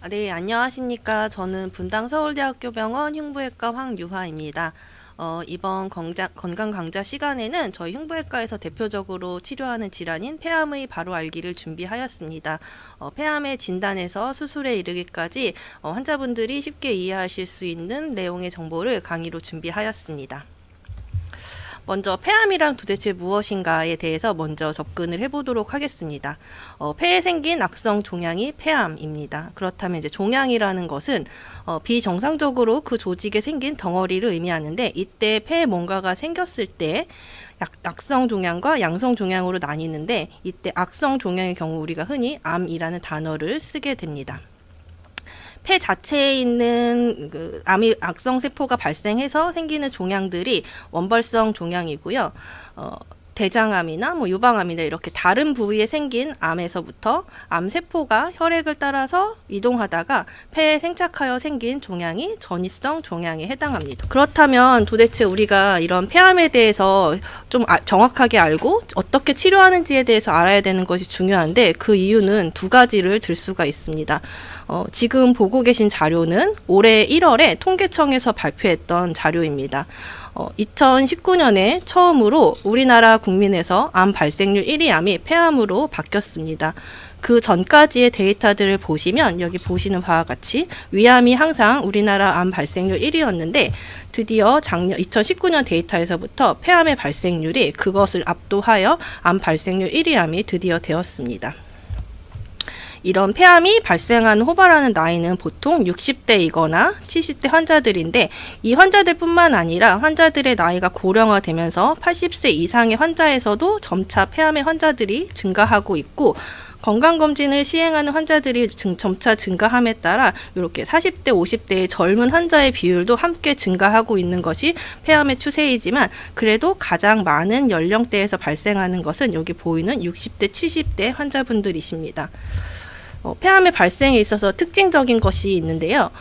네, 안녕하십니까. 저는 분당 서울대학교 병원 흉부외과 황유화입니다. 이번 건강 강좌 시간에는 저희 흉부외과에서 대표적으로 치료하는 질환인 폐암의 바로 알기를 준비하였습니다. 폐암의 진단에서 수술에 이르기까지 환자분들이 쉽게 이해하실 수 있는 내용의 정보를 강의로 준비하였습니다. 먼저 폐암이란 도대체 무엇인가에 대해서 먼저 접근을 해보도록 하겠습니다. 폐에 생긴 악성 종양이 폐암입니다. 그렇다면 이제 종양이라는 것은 비정상적으로 그 조직에 생긴 덩어리를 의미하는데, 이때 폐에 뭔가가 생겼을 때 악성 종양과 양성 종양으로 나뉘는데, 이때 악성 종양의 경우 우리가 흔히 암이라는 단어를 쓰게 됩니다. 폐 자체에 있는 암이 악성 세포가 발생해서 생기는 종양들이 원벌성 종양이고요. 대장암이나 유방암이나 이렇게 다른 부위에 생긴 암에서부터 암세포가 혈액을 따라서 이동하다가 폐에 생착하여 생긴 종양이 전이성 종양에 해당합니다. 그렇다면 도대체 우리가 이런 폐암에 대해서 좀 정확하게 알고 어떻게 치료하는지에 대해서 알아야 되는 것이 중요한데, 그 이유는 두 가지를 들 수가 있습니다. 지금 보고 계신 자료는 올해 1월에 통계청에서 발표했던 자료입니다. 2019년에 처음으로 우리나라 국민에서 암 발생률 1위 암이 폐암으로 바뀌었습니다. 그 전까지의 데이터들을 보시면 여기 보시는 바와 같이 위암이 항상 우리나라 암 발생률 1위였는데, 드디어 작년 2019년 데이터에서부터 폐암의 발생률이 그것을 압도하여 암 발생률 1위 암이 드디어 되었습니다. 이런 폐암이 발생하는 호발하는 나이는 보통 60대이거나 70대 환자들인데, 이 환자들뿐만 아니라 환자들의 나이가 고령화되면서 80세 이상의 환자에서도 점차 폐암의 환자들이 증가하고 있고, 건강검진을 시행하는 환자들이 점차 증가함에 따라 이렇게 40대, 50대의 젊은 환자의 비율도 함께 증가하고 있는 것이 폐암의 추세이지만, 그래도 가장 많은 연령대에서 발생하는 것은 여기 보이는 60대, 70대 환자분들이십니다. 폐암의 발생에 있어서 특징적인 것이 있는데요.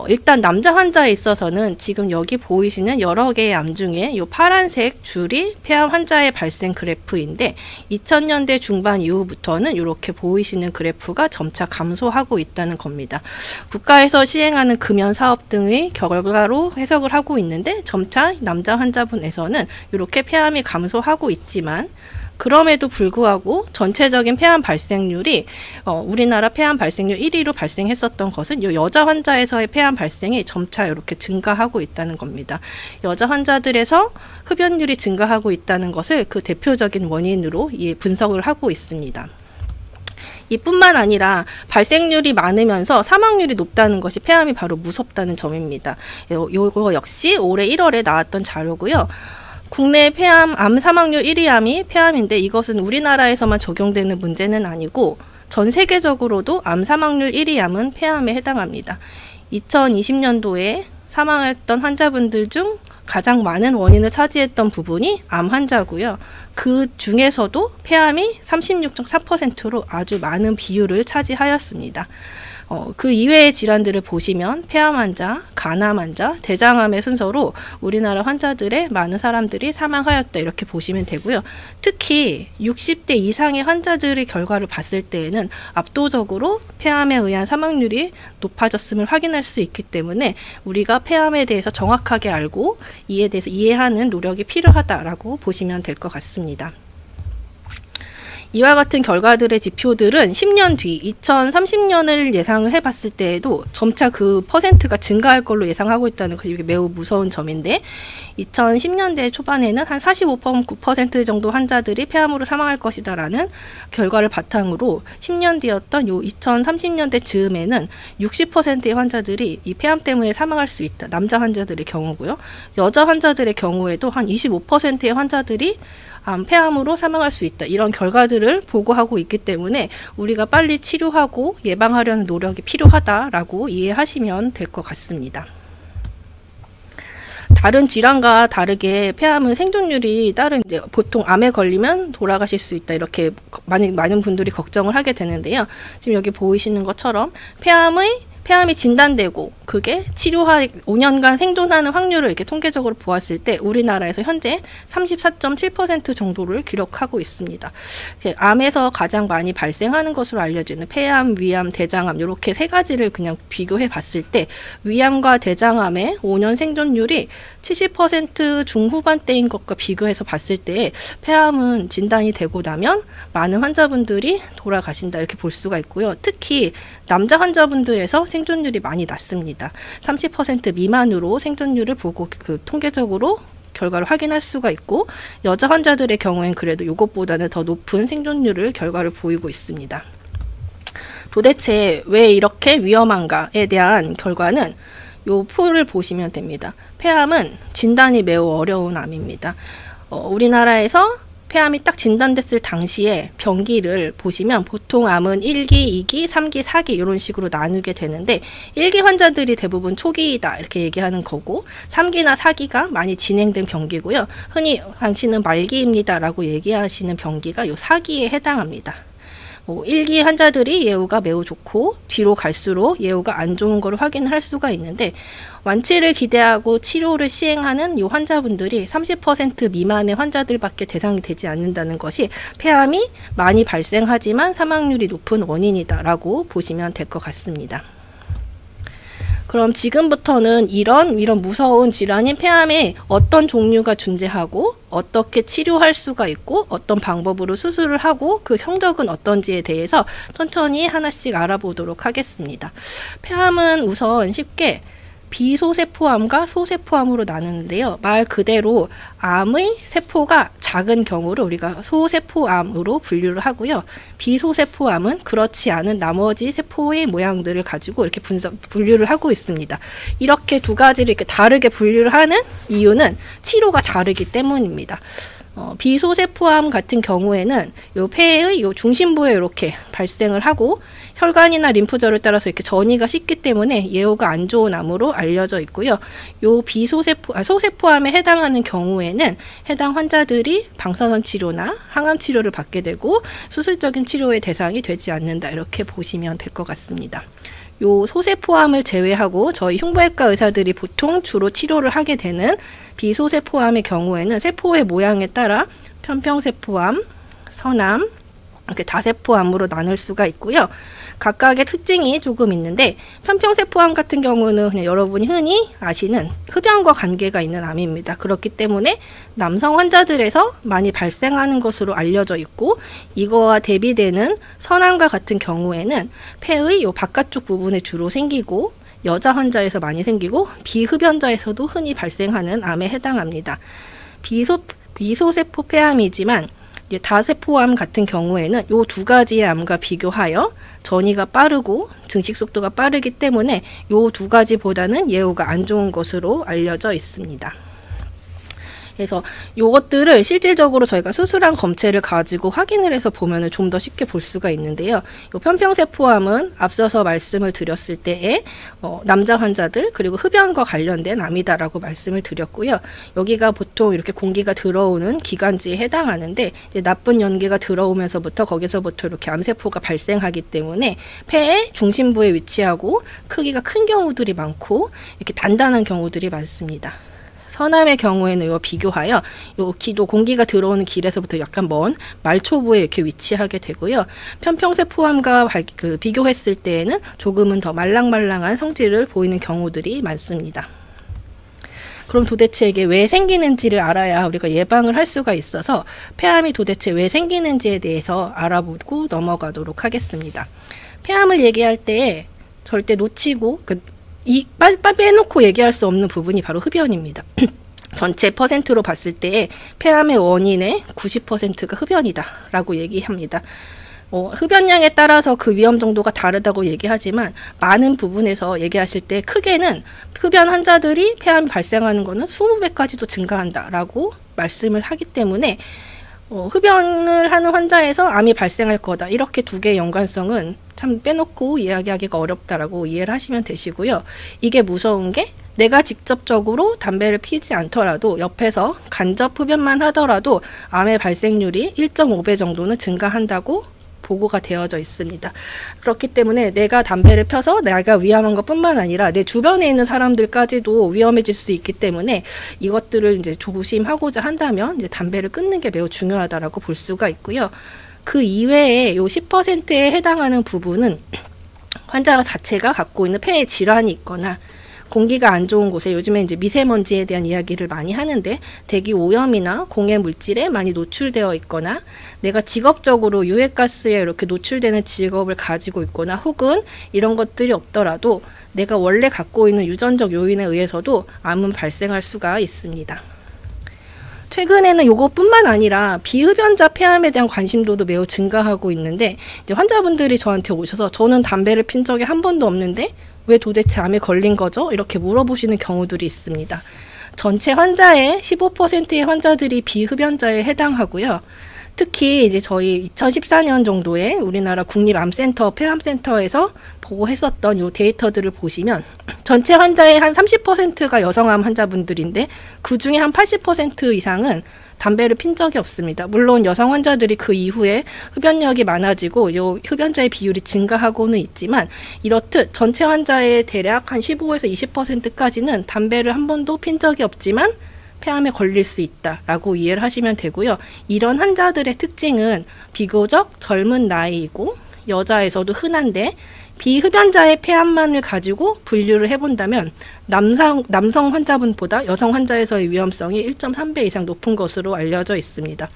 일단 남자 환자에 있어서는 지금 여기 보이시는 여러 개의 암 중에 이 파란색 줄이 폐암 환자의 발생 그래프인데, 2000년대 중반 이후부터는 이렇게 보이시는 그래프가 점차 감소하고 있다는 겁니다. 국가에서 시행하는 금연 사업 등의 결과로 해석을 하고 있는데, 점차 남자 환자분에서는 이렇게 폐암이 감소하고 있지만, 그럼에도 불구하고 전체적인 폐암 발생률이 우리나라 폐암 발생률 1위로 발생했었던 것은 이 여자 환자에서의 폐암 발생이 점차 이렇게 증가하고 있다는 겁니다. 여자 환자들에서 흡연율이 증가하고 있다는 것을 그 대표적인 원인으로 분석을 하고 있습니다. 이뿐만 아니라 발생률이 많으면서 사망률이 높다는 것이 폐암이 바로 무섭다는 점입니다. 요거 역시 올해 1월에 나왔던 자료고요. 국내 폐암 암 사망률 1위 암이 폐암인데, 이것은 우리나라에서만 적용되는 문제는 아니고 전 세계적으로도 암 사망률 1위 암은 폐암에 해당합니다. 2020년도에 사망했던 환자분들 중 가장 많은 원인을 차지했던 부분이 암 환자고요. 그 중에서도 폐암이 36.4%로 아주 많은 비율을 차지하였습니다. 그 이외의 질환들을 보시면 폐암 환자, 간암 환자, 대장암의 순서로 우리나라 환자들의 많은 사람들이 사망하였다, 이렇게 보시면 되고요. 특히 60대 이상의 환자들의 결과를 봤을 때에는 압도적으로 폐암에 의한 사망률이 높아졌음을 확인할 수 있기 때문에 우리가 폐암에 대해서 정확하게 알고 이에 대해서 이해하는 노력이 필요하다라고 보시면 될 것 같습니다. 이와 같은 결과들의 지표들은 10년 뒤 2030년을 예상을 해봤을 때에도 점차 그 퍼센트가 증가할 걸로 예상하고 있다는 것이 매우 무서운 점인데, 2010년대 초반에는 한 45.9% 정도 환자들이 폐암으로 사망할 것이다 라는 결과를 바탕으로 10년 뒤였던 요 2030년대 즈음에는 60%의 환자들이 이 폐암 때문에 사망할 수 있다, 남자 환자들의 경우고요. 여자 환자들의 경우에도 한 25%의 환자들이 폐암으로 사망할 수 있다, 이런 결과들을 보고하고 있기 때문에 우리가 빨리 치료하고 예방하려는 노력이 필요하다라고 이해하시면 될 것 같습니다. 다른 질환과 다르게 폐암은 생존율이 보통 암에 걸리면 돌아가실 수 있다, 이렇게 많은 분들이 걱정을 하게 되는데요. 지금 여기 보이시는 것처럼 폐암의 폐암이 진단되고 그게 치료하 5년간 생존하는 확률을 이렇게 통계적으로 보았을 때 우리나라에서 현재 34.7% 정도를 기록하고 있습니다. 암에서 가장 많이 발생하는 것으로 알려지는 폐암, 위암, 대장암 이렇게 세 가지를 그냥 비교해 봤을 때 위암과 대장암의 5년 생존율이 70% 중후반대인 것과 비교해서 봤을 때 폐암은 진단이 되고 나면 많은 환자분들이 돌아가신다 이렇게 볼 수가 있고요. 특히 남자 환자분들에서 생존율이 많이 낮습니다. 30% 미만으로 생존율을 보고 그 통계적으로 결과를 확인할 수가 있고 여자 환자들의 경우엔 그래도 이것보다는 더 높은 생존율을 결과를 보이고 있습니다. 도대체 왜 이렇게 위험한가에 대한 결과는 요 표를 보시면 됩니다. 폐암은 진단이 매우 어려운 암입니다. 우리나라에서 폐암이 딱 진단됐을 당시에 병기를 보시면 보통 암은 1기, 2기, 3기, 4기 이런 식으로 나누게 되는데 1기 환자들이 대부분 초기이다 이렇게 얘기하는 거고 3기나 4기가 많이 진행된 병기고요. 흔히 당신은 말기입니다 라고 얘기하시는 병기가 요 4기에 해당합니다. 1기 환자들이 예후가 매우 좋고 뒤로 갈수록 예후가 안 좋은 걸 확인할 수가 있는데 완치를 기대하고 치료를 시행하는 이 환자분들이 30% 미만의 환자들밖에 대상이 되지 않는다는 것이 폐암이 많이 발생하지만 사망률이 높은 원인이다라고 보시면 될 것 같습니다. 그럼 지금부터는 이런 무서운 질환인 폐암에 어떤 종류가 존재하고 어떻게 치료할 수가 있고 어떤 방법으로 수술을 하고 그 성적은 어떤지에 대해서 천천히 하나씩 알아보도록 하겠습니다. 폐암은 우선 쉽게 비소세포암과 소세포암으로 나누는데요. 말 그대로 암의 세포가 작은 경우를 우리가 소세포암으로 분류를 하고요. 비소세포암은 그렇지 않은 나머지 세포의 모양들을 가지고 이렇게 분류를 하고 있습니다. 이렇게 두 가지를 이렇게 다르게 분류를 하는 이유는 치료가 다르기 때문입니다. 비소세포암 같은 경우에는 요 폐의 요 중심부에 이렇게 발생을 하고 혈관이나 림프절을 따라서 이렇게 전이가 씻기 때문에 예후가 안 좋은 암으로 알려져 있고요. 요 소세포암에 해당하는 경우에는 해당 환자들이 방사선 치료나 항암 치료를 받게 되고 수술적인 치료의 대상이 되지 않는다 이렇게 보시면 될 것 같습니다. 요 소세포암을 제외하고 저희 흉부외과 의사들이 보통 주로 치료를 하게 되는 비소세포암의 경우에는 세포의 모양에 따라 편평세포암, 선암, 이렇게 다세포암으로 나눌 수가 있고요. 각각의 특징이 조금 있는데 편평세포암 같은 경우는 그냥 여러분이 흔히 아시는 흡연과 관계가 있는 암입니다. 그렇기 때문에 남성 환자들에서 많이 발생하는 것으로 알려져 있고 이거와 대비되는 선암과 같은 경우에는 폐의 요 바깥쪽 부분에 주로 생기고 여자 환자에서 많이 생기고 비흡연자에서도 흔히 발생하는 암에 해당합니다. 비소세포 폐암이지만 다세포암 같은 경우에는 이 두 가지의 암과 비교하여 전이가 빠르고 증식 속도가 빠르기 때문에 이 두 가지보다는 예후가 안 좋은 것으로 알려져 있습니다. 그래서 요것들을 실질적으로 저희가 수술한 검체를 가지고 확인을 해서 보면은 좀 더 쉽게 볼 수가 있는데요. 요 편평세포암은 앞서서 말씀을 드렸을 때에 남자 환자들 그리고 흡연과 관련된 암이다라고 말씀을 드렸고요. 여기가 보통 이렇게 공기가 들어오는 기관지에 해당하는데 이제 나쁜 연기가 들어오면서부터 거기서부터 이렇게 암세포가 발생하기 때문에 폐의 중심부에 위치하고 크기가 큰 경우들이 많고 이렇게 단단한 경우들이 많습니다. 선암의 경우에는 요 비교하여 요 기도 공기가 들어오는 길에서부터 약간 먼 말초부에 이렇게 위치하게 되고요. 편평세포암과 비교했을 때에는 조금은 더 말랑말랑한 성질을 보이는 경우들이 많습니다. 그럼 도대체 이게 왜 생기는지를 알아야 우리가 예방을 할 수가 있어서 폐암이 도대체 왜 생기는지에 대해서 알아보고 넘어가도록 하겠습니다. 폐암을 얘기할 때 절대 놓치고 빼놓고 얘기할 수 없는 부분이 바로 흡연입니다. 전체 퍼센트로 봤을 때 폐암의 원인의 90%가 흡연이다 라고 얘기합니다. 흡연량에 따라서 그 위험 정도가 다르다고 얘기하지만 많은 부분에서 얘기하실 때 크게는 흡연 환자들이 폐암이 발생하는 것은 20배까지도 증가한다 라고 말씀을 하기 때문에 흡연을 하는 환자에서 암이 발생할 거다 이렇게 두 개의 연관성은 참 빼놓고 이야기하기가 어렵다라고 이해를 하시면 되시고요. 이게 무서운 게 내가 직접적으로 담배를 피우지 않더라도 옆에서 간접 흡연만 하더라도 암의 발생률이 1.5배 정도는 증가한다고 보고가 되어져 있습니다. 그렇기 때문에 내가 담배를 펴서 내가 위험한 것뿐만 아니라 내 주변에 있는 사람들까지도 위험해질 수 있기 때문에 이것들을 이제 조심하고자 한다면 이제 담배를 끊는 게 매우 중요하다라고 볼 수가 있고요. 그 이외에 요 10%에 해당하는 부분은 환자 자체가 갖고 있는 폐에 질환이 있거나 공기가 안 좋은 곳에 요즘에 이제 미세먼지에 대한 이야기를 많이 하는데 대기 오염이나 공해 물질에 많이 노출되어 있거나 내가 직업적으로 유해가스에 이렇게 노출되는 직업을 가지고 있거나 혹은 이런 것들이 없더라도 내가 원래 갖고 있는 유전적 요인에 의해서도 암은 발생할 수가 있습니다. 최근에는 요것뿐만 아니라 비흡연자 폐암에 대한 관심도도 매우 증가하고 있는데 이제 환자분들이 저한테 오셔서 저는 담배를 핀 적이 한 번도 없는데 왜 도대체 암에 걸린 거죠? 이렇게 물어보시는 경우들이 있습니다. 전체 환자의 15%의 환자들이 비흡연자에 해당하고요. 특히 이제 저희 2014년 정도에 우리나라 국립암센터 폐암센터에서 보고했었던 요 데이터들을 보시면 전체 환자의 한 30%가 여성암 환자분들인데 그 중에 한 80% 이상은 담배를 핀 적이 없습니다. 물론 여성 환자들이 그 이후에 흡연력이 많아지고 요 흡연자의 비율이 증가하고는 있지만 이렇듯 전체 환자의 대략 한 15에서 20%까지는 담배를 한 번도 핀 적이 없지만 폐암에 걸릴 수 있다라고 이해를 하시면 되고요. 이런 환자들의 특징은 비교적 젊은 나이이고 여자에서도 흔한데 비흡연자의 폐암만을 가지고 분류를 해본다면 남성 환자분보다 여성 환자에서의 위험성이 1.3배 이상 높은 것으로 알려져 있습니다.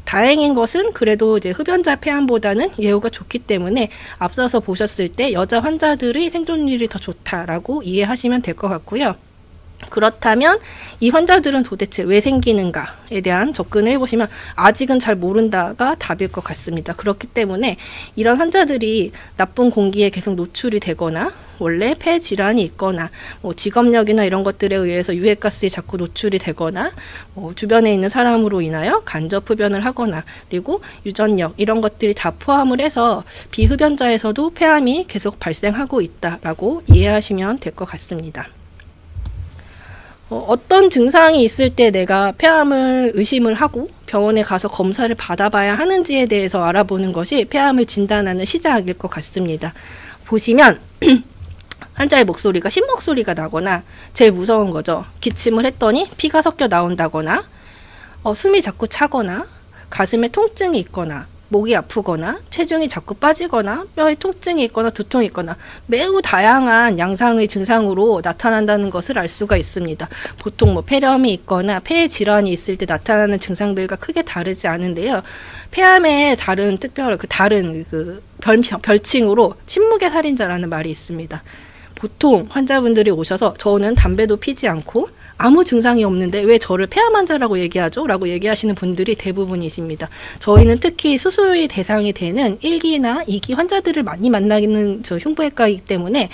다행인 것은 그래도 이제 흡연자 폐암보다는 예후가 좋기 때문에 앞서서 보셨을 때 여자 환자들의 생존율이 더 좋다라고 이해하시면 될 것 같고요. 그렇다면 이 환자들은 도대체 왜 생기는가에 대한 접근을 해보시면 아직은 잘 모른다가 답일 것 같습니다. 그렇기 때문에 이런 환자들이 나쁜 공기에 계속 노출이 되거나 원래 폐 질환이 있거나 직업력이나 이런 것들에 의해서 유해가스에 자꾸 노출이 되거나 주변에 있는 사람으로 인하여 간접 흡연을 하거나 그리고 유전력 이런 것들이 다 포함을 해서 비흡연자에서도 폐암이 계속 발생하고 있다라고 이해하시면 될 것 같습니다. 어떤 증상이 있을 때 내가 폐암을 의심을 하고 병원에 가서 검사를 받아봐야 하는지에 대해서 알아보는 것이 폐암을 진단하는 시작일 것 같습니다. 보시면 환자의 목소리가 신목소리가 나거나 제일 무서운 거죠. 기침을 했더니 피가 섞여 나온다거나 숨이 자꾸 차거나 가슴에 통증이 있거나 목이 아프거나 체중이 자꾸 빠지거나 뼈에 통증이 있거나 두통이 있거나 매우 다양한 양상의 증상으로 나타난다는 것을 알 수가 있습니다. 보통 폐렴이 있거나 폐에 질환이 있을 때 나타나는 증상들과 크게 다르지 않은데요. 폐암의 다른 별칭으로 침묵의 살인자라는 말이 있습니다. 보통 환자분들이 오셔서 저는 담배도 피지 않고 아무 증상이 없는데 왜 저를 폐암 환자라고 얘기하죠? 라고 얘기하시는 분들이 대부분이십니다. 저희는 특히 수술의 대상이 되는 1기나 2기 환자들을 많이 만나는 흉부외과이기 때문에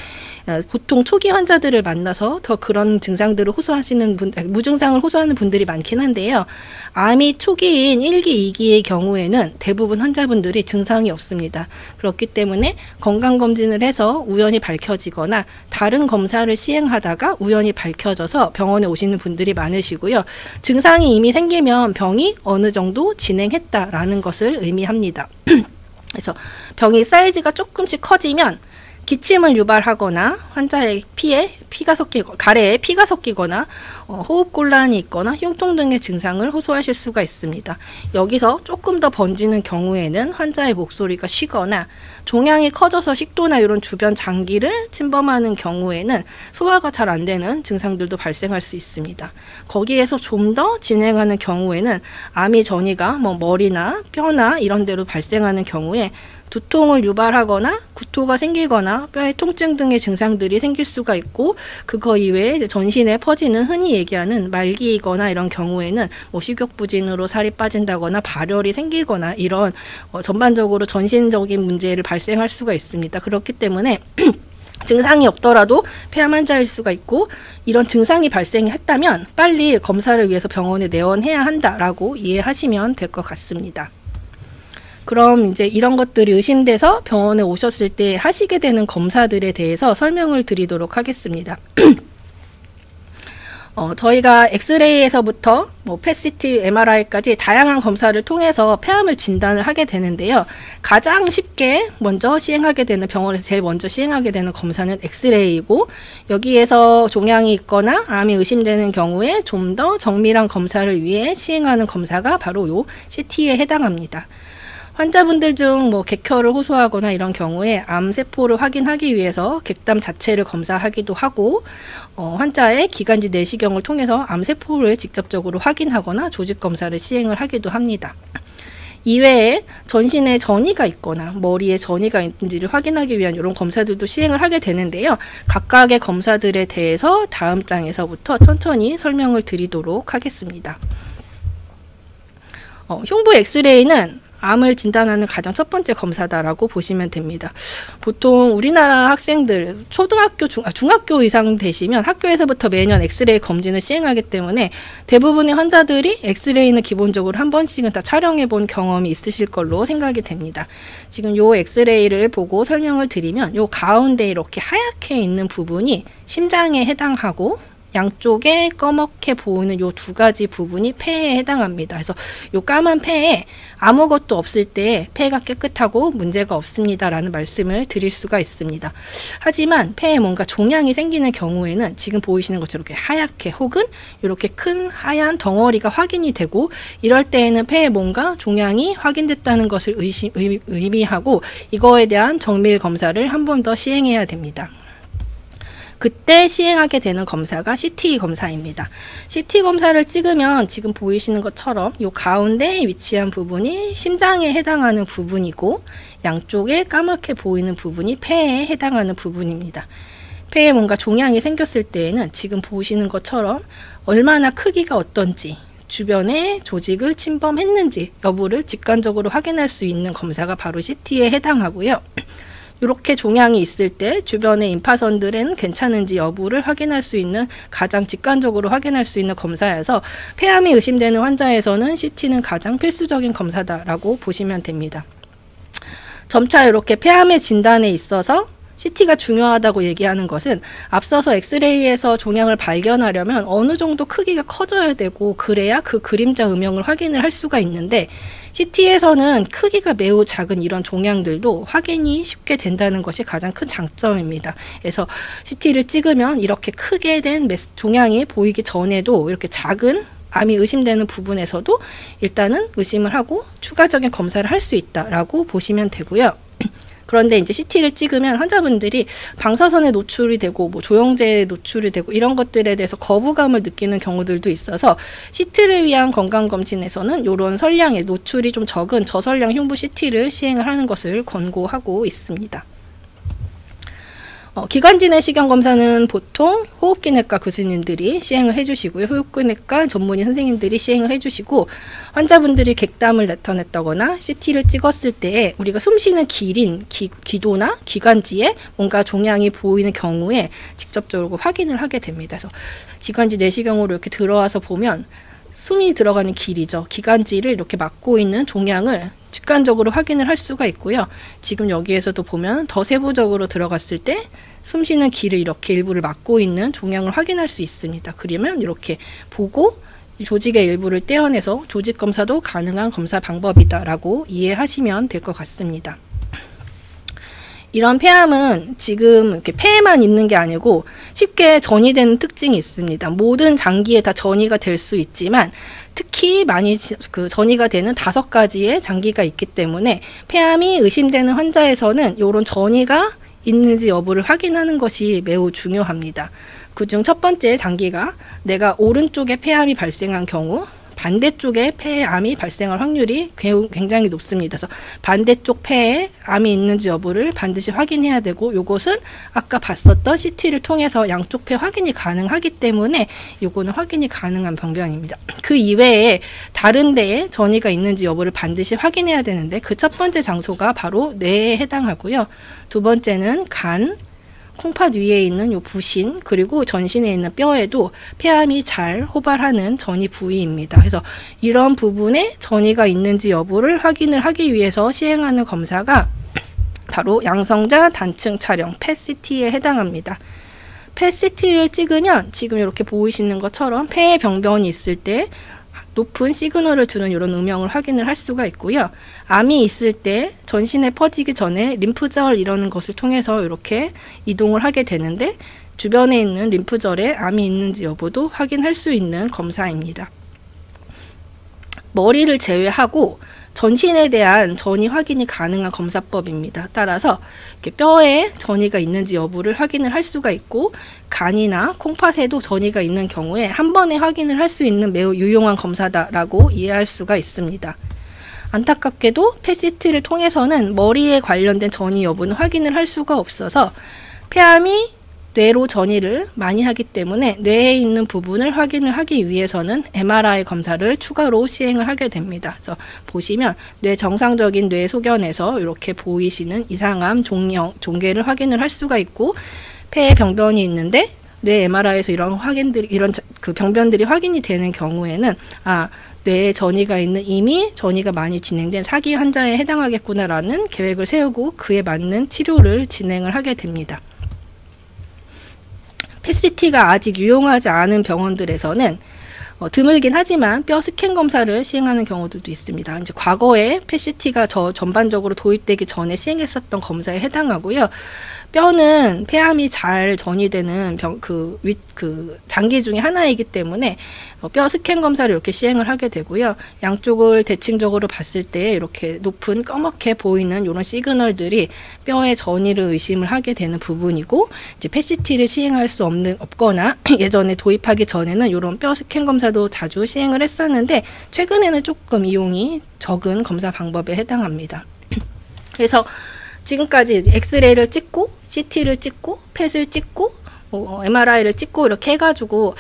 보통 초기 환자들을 만나서 더 그런 증상들을 호소하시는 무증상을 호소하는 분들이 많긴 한데요. 암이 초기인 1기, 2기의 경우에는 대부분 환자분들이 증상이 없습니다. 그렇기 때문에 건강검진을 해서 우연히 밝혀지거나 다른 검사를 시행하다가 우연히 밝혀져서 병원에 오시는 분들이 많으시고요. 증상이 이미 생기면 병이 어느 정도 진행했다라는 것을 의미합니다. 그래서 병이 사이즈가 조금씩 커지면 기침을 유발하거나 환자의 가래에 피가 섞이거나 호흡곤란이 있거나 흉통 등의 증상을 호소하실 수가 있습니다. 여기서 조금 더 번지는 경우에는 환자의 목소리가 쉬거나 종양이 커져서 식도나 이런 주변 장기를 침범하는 경우에는 소화가 잘 안 되는 증상들도 발생할 수 있습니다. 거기에서 좀 더 진행하는 경우에는 암이 전이가 머리나 뼈나 이런 데로 발생하는 경우에 두통을 유발하거나 구토가 생기거나 뼈에 통증 등의 증상들이 생길 수가 있고 그거 이외에 전신에 퍼지는 흔히 얘기하는 말기이거나 이런 경우에는 식욕부진으로 살이 빠진다거나 발열이 생기거나 이런 전반적으로 전신적인 문제를 발생할 수가 있습니다. 그렇기 때문에 증상이 없더라도 폐암 환자일 수가 있고 이런 증상이 발생했다면 빨리 검사를 위해서 병원에 내원해야 한다라고 이해하시면 될 것 같습니다. 그럼 이제 이런 것들이 의심돼서 병원에 오셨을 때 하시게 되는 검사들에 대해서 설명을 드리도록 하겠습니다. 저희가 엑스레이에서부터 뭐 펫CT, MRI까지 다양한 검사를 통해서 폐암을 진단을 하게 되는데요. 가장 쉽게 먼저 시행하게 되는, 병원에서 제일 먼저 시행하게 되는 검사는 엑스레이이고, 여기에서 종양이 있거나 암이 의심되는 경우에 좀 더 정밀한 검사를 위해 시행하는 검사가 바로 요 CT에 해당합니다. 환자분들 중 뭐 객혈을 호소하거나 이런 경우에 암세포를 확인하기 위해서 객담 자체를 검사하기도 하고, 환자의 기관지 내시경을 통해서 암세포를 직접적으로 확인하거나 조직 검사를 시행을 하기도 합니다. 이외에 전신에 전이가 있거나 머리에 전이가 있는지를 확인하기 위한 이런 검사들도 시행을 하게 되는데요. 각각의 검사들에 대해서 다음 장에서부터 천천히 설명을 드리도록 하겠습니다. 흉부 엑스레이는 암을 진단하는 가장 첫 번째 검사다라고 보시면 됩니다. 보통 우리나라 학생들 초등학교, 중학교 이상 되시면 학교에서부터 매년 엑스레이 검진을 시행하기 때문에 대부분의 환자들이 엑스레이는 기본적으로 한 번씩은 다 촬영해 본 경험이 있으실 걸로 생각이 됩니다. 지금 요 엑스레이를 보고 설명을 드리면 요 가운데 이렇게 하얗게 있는 부분이 심장에 해당하고, 양쪽에 검게 보이는 요 두 가지 부분이 폐에 해당합니다. 그래서 요 까만 폐에 아무것도 없을 때 폐가 깨끗하고 문제가 없습니다 라는 말씀을 드릴 수가 있습니다. 하지만 폐에 뭔가 종양이 생기는 경우에는 지금 보이시는 것처럼 이렇게 하얗게 혹은 이렇게 큰 하얀 덩어리가 확인이 되고, 이럴 때에는 폐에 뭔가 종양이 확인됐다는 것을 의미하고 이거에 대한 정밀 검사를 한 번 더 시행해야 됩니다. 그때 시행하게 되는 검사가 CT 검사입니다. CT 검사를 찍으면 지금 보이시는 것처럼 이 가운데 위치한 부분이 심장에 해당하는 부분이고, 양쪽에 까맣게 보이는 부분이 폐에 해당하는 부분입니다. 폐에 뭔가 종양이 생겼을 때에는 지금 보시는 것처럼 얼마나 크기가 어떤지, 주변에 조직을 침범했는지 여부를 직관적으로 확인할 수 있는 검사가 바로 CT에 해당하고요. 이렇게 종양이 있을 때 주변의 임파선들은 괜찮은지 여부를 확인할 수 있는, 가장 직관적으로 확인할 수 있는 검사여서 폐암이 의심되는 환자에서는 CT는 가장 필수적인 검사다라고 보시면 됩니다. 점차 이렇게 폐암의 진단에 있어서 CT가 중요하다고 얘기하는 것은, 앞서서 엑스레이에서 종양을 발견하려면 어느 정도 크기가 커져야 되고 그래야 그 그림자 음영을 확인을 할 수가 있는데, CT에서는 크기가 매우 작은 이런 종양들도 확인이 쉽게 된다는 것이 가장 큰 장점입니다. 그래서 CT를 찍으면 이렇게 크게 된 종양이 보이기 전에도 이렇게 작은 암이 의심되는 부분에서도 일단은 의심을 하고 추가적인 검사를 할 수 있다라고 보시면 되고요. 그런데 이제 CT를 찍으면 환자분들이 방사선에 노출이 되고 뭐 조영제에 노출이 되고 이런 것들에 대해서 거부감을 느끼는 경우들도 있어서, CT를 위한 건강검진에서는 이런 선량의 노출이 좀 적은 저선량 흉부 CT를 시행을 하는 것을 권고하고 있습니다. 기관지 내시경 검사는 보통 호흡기내과 교수님들이 시행을 해주시고요. 호흡기내과 전문의 선생님들이 시행을 해주시고, 환자분들이 객담을 나타냈다거나 CT를 찍었을 때 우리가 숨쉬는 길인 기도나 기관지에 뭔가 종양이 보이는 경우에 직접적으로 확인을 하게 됩니다. 그래서 기관지 내시경으로 이렇게 들어와서 보면 숨이 들어가는 길이죠. 기관지를 이렇게 막고 있는 종양을 직관적으로 확인을 할 수가 있고요. 지금 여기에서도 보면 더 세부적으로 들어갔을 때 숨쉬는 길을 이렇게 일부를 막고 있는 종양을 확인할 수 있습니다. 그러면 이렇게 보고 조직의 일부를 떼어내서 조직 검사도 가능한 검사 방법이다라고 이해하시면 될 것 같습니다. 이런 폐암은 지금 이렇게 폐에만 있는 게 아니고 쉽게 전이되는 특징이 있습니다. 모든 장기에 다 전이가 될 수 있지만 특히 많이 전이가 되는 5가지의 장기가 있기 때문에 폐암이 의심되는 환자에서는 이런 전이가 있는지 여부를 확인하는 것이 매우 중요합니다. 그중 첫 번째 장기가 내가 오른쪽에 폐암이 발생한 경우 반대쪽에 폐암이 발생할 확률이 굉장히 높습니다. 그래서 반대쪽 폐에 암이 있는지 여부를 반드시 확인해야 되고, 요것은 아까 봤었던 CT를 통해서 양쪽 폐 확인이 가능하기 때문에 요거는 확인이 가능한 병변입니다. 그 이외에 다른 데에 전이가 있는지 여부를 반드시 확인해야 되는데, 그 첫 번째 장소가 바로 뇌에 해당하고요. 두 번째는 간, 콩팥 위에 있는 요 부신, 그리고 전신에 있는 뼈에도 폐암이 잘 호발하는 전이 부위입니다. 그래서 이런 부분에 전이가 있는지 여부를 확인을 하기 위해서 시행하는 검사가 바로 양성자 단층 촬영 펫CT에 해당합니다. 펫CT를 찍으면 지금 이렇게 보이시는 것처럼 폐에 병변이 있을 때 높은 시그널을 주는 이런 음영을 확인을 할 수가 있고요. 암이 있을 때 전신에 퍼지기 전에 림프절 이러는 것을 통해서 이렇게 이동을 하게 되는데 주변에 있는 림프절에 암이 있는지 여부도 확인할 수 있는 검사입니다. 머리를 제외하고 전신에 대한 전이 확인이 가능한 검사법입니다. 따라서 이렇게 뼈에 전이가 있는지 여부를 확인을 할 수가 있고 간이나 콩팥에도 전이가 있는 경우에 한 번에 확인을 할 수 있는 매우 유용한 검사다라고 이해할 수가 있습니다. 안타깝게도 펫CT를 통해서는 머리에 관련된 전이 여부는 확인을 할 수가 없어서 폐암이 뇌로 전이를 많이 하기 때문에 뇌에 있는 부분을 확인을 하기 위해서는 MRI 검사를 추가로 시행을 하게 됩니다. 그래서 보시면 정상적인 뇌 소견에서 이렇게 보이시는 이상한 종괴를 확인을 할 수가 있고 폐에 병변이 있는데 뇌 MRI에서 이런 병변들이 확인이 되는 경우에는 뇌에 전이가 있는 이미 전이가 많이 진행된 사기 환자에 해당하겠구나라는 계획을 세우고 그에 맞는 치료를 진행을 하게 됩니다. 펫CT가 아직 유용하지 않은 병원들에서는 드물긴 하지만 뼈 스캔 검사를 시행하는 경우들도 있습니다. 이제 과거에 펫CT가 전반적으로 도입되기 전에 시행했었던 검사에 해당하고요. 뼈는 폐암이 잘 전이되는 장기 중에 하나이기 때문에 뼈 스캔 검사를 이렇게 시행을 하게 되고요. 양쪽을 대칭적으로 봤을 때 이렇게 높은 검게 보이는 이런 시그널들이 뼈의 전이를 의심을 하게 되는 부분이고 이제 펫CT를 시행할 수 없거나 예전에 도입하기 전에는 이런 뼈 스캔 검사도 자주 시행을 했었는데 최근에는 조금 이용이 적은 검사 방법에 해당합니다. 그래서 지금까지 엑스레이를 찍고 CT를 찍고 펫을 찍고 MRI를 찍고 이렇게 해가지고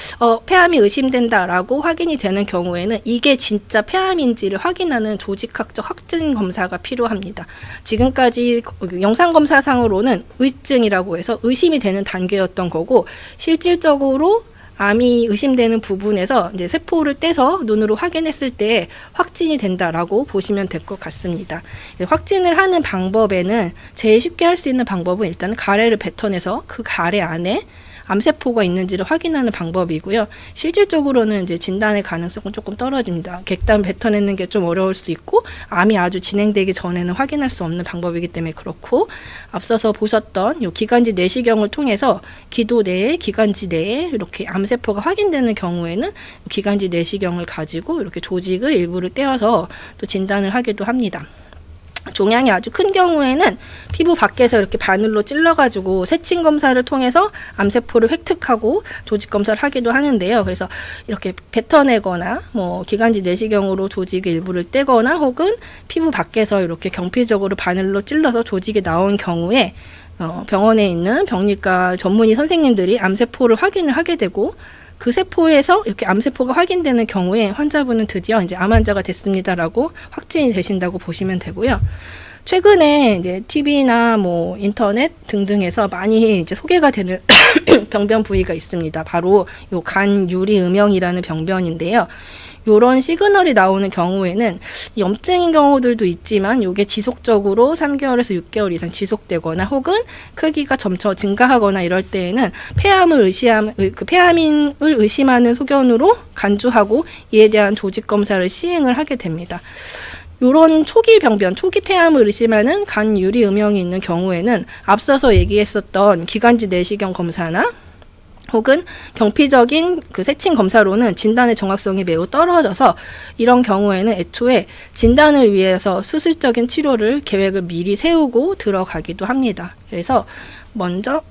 폐암이 의심된다라고 확인이 되는 경우에는 이게 진짜 폐암인지를 확인하는 조직학적 확진 검사가 필요합니다. 지금까지 영상검사상으로는 의증이라고 해서 의심이 되는 단계였던 거고 실질적으로 암이 의심되는 부분에서 이제 세포를 떼서 눈으로 확인했을 때 확진이 된다라고 보시면 될 것 같습니다. 확진을 하는 방법에는 제일 쉽게 할 수 있는 방법은 일단 가래를 뱉어내서 그 가래 안에 암세포가 있는지를 확인하는 방법이고요. 실질적으로는 이제 진단의 가능성은 조금 떨어집니다. 객단 뱉어내는 게 좀 어려울 수 있고 암이 아주 진행되기 전에는 확인할 수 없는 방법이기 때문에 그렇고 앞서서 보셨던 요 기관지 내시경을 통해서 기도 내에 기관지 내에 이렇게 암세포가 확인되는 경우에는 기관지 내시경을 가지고 이렇게 조직의 일부를 떼어서 또 진단을 하기도 합니다. 종양이 아주 큰 경우에는 피부 밖에서 이렇게 바늘로 찔러가지고 세침 검사를 통해서 암세포를 획득하고 조직 검사를 하기도 하는데요. 그래서 이렇게 뱉어내거나 기관지 내시경으로 조직의 일부를 떼거나 혹은 피부 밖에서 이렇게 경피적으로 바늘로 찔러서 조직이 나온 경우에 병원에 있는 병리과 전문의 선생님들이 암세포를 확인을 하게 되고 그 세포에서 이렇게 암세포가 확인되는 경우에 환자분은 드디어 이제 암 환자가 됐습니다라고 확진이 되신다고 보시면 되고요. 최근에 이제 TV나 인터넷 등등에서 많이 이제 소개가 되는 병변 부위가 있습니다. 바로 요 간유리 음영이라는 병변인데요. 요런 시그널이 나오는 경우에는 염증인 경우들도 있지만 요게 지속적으로 3개월에서 6개월 이상 지속되거나 혹은 크기가 점차 증가하거나 이럴 때에는 폐암인을 의심하는 소견으로 간주하고 이에 대한 조직 검사를 시행을 하게 됩니다. 요런 초기 병변, 초기 폐암을 의심하는 간 유리 음영이 있는 경우에는 앞서서 얘기했었던 기관지 내시경 검사나 혹은 경피적인 세침 검사로는 진단의 정확성이 매우 떨어져서 이런 경우에는 애초에 진단을 위해서 수술적인 치료를 계획을 미리 세우고 들어가기도 합니다. 그래서 먼저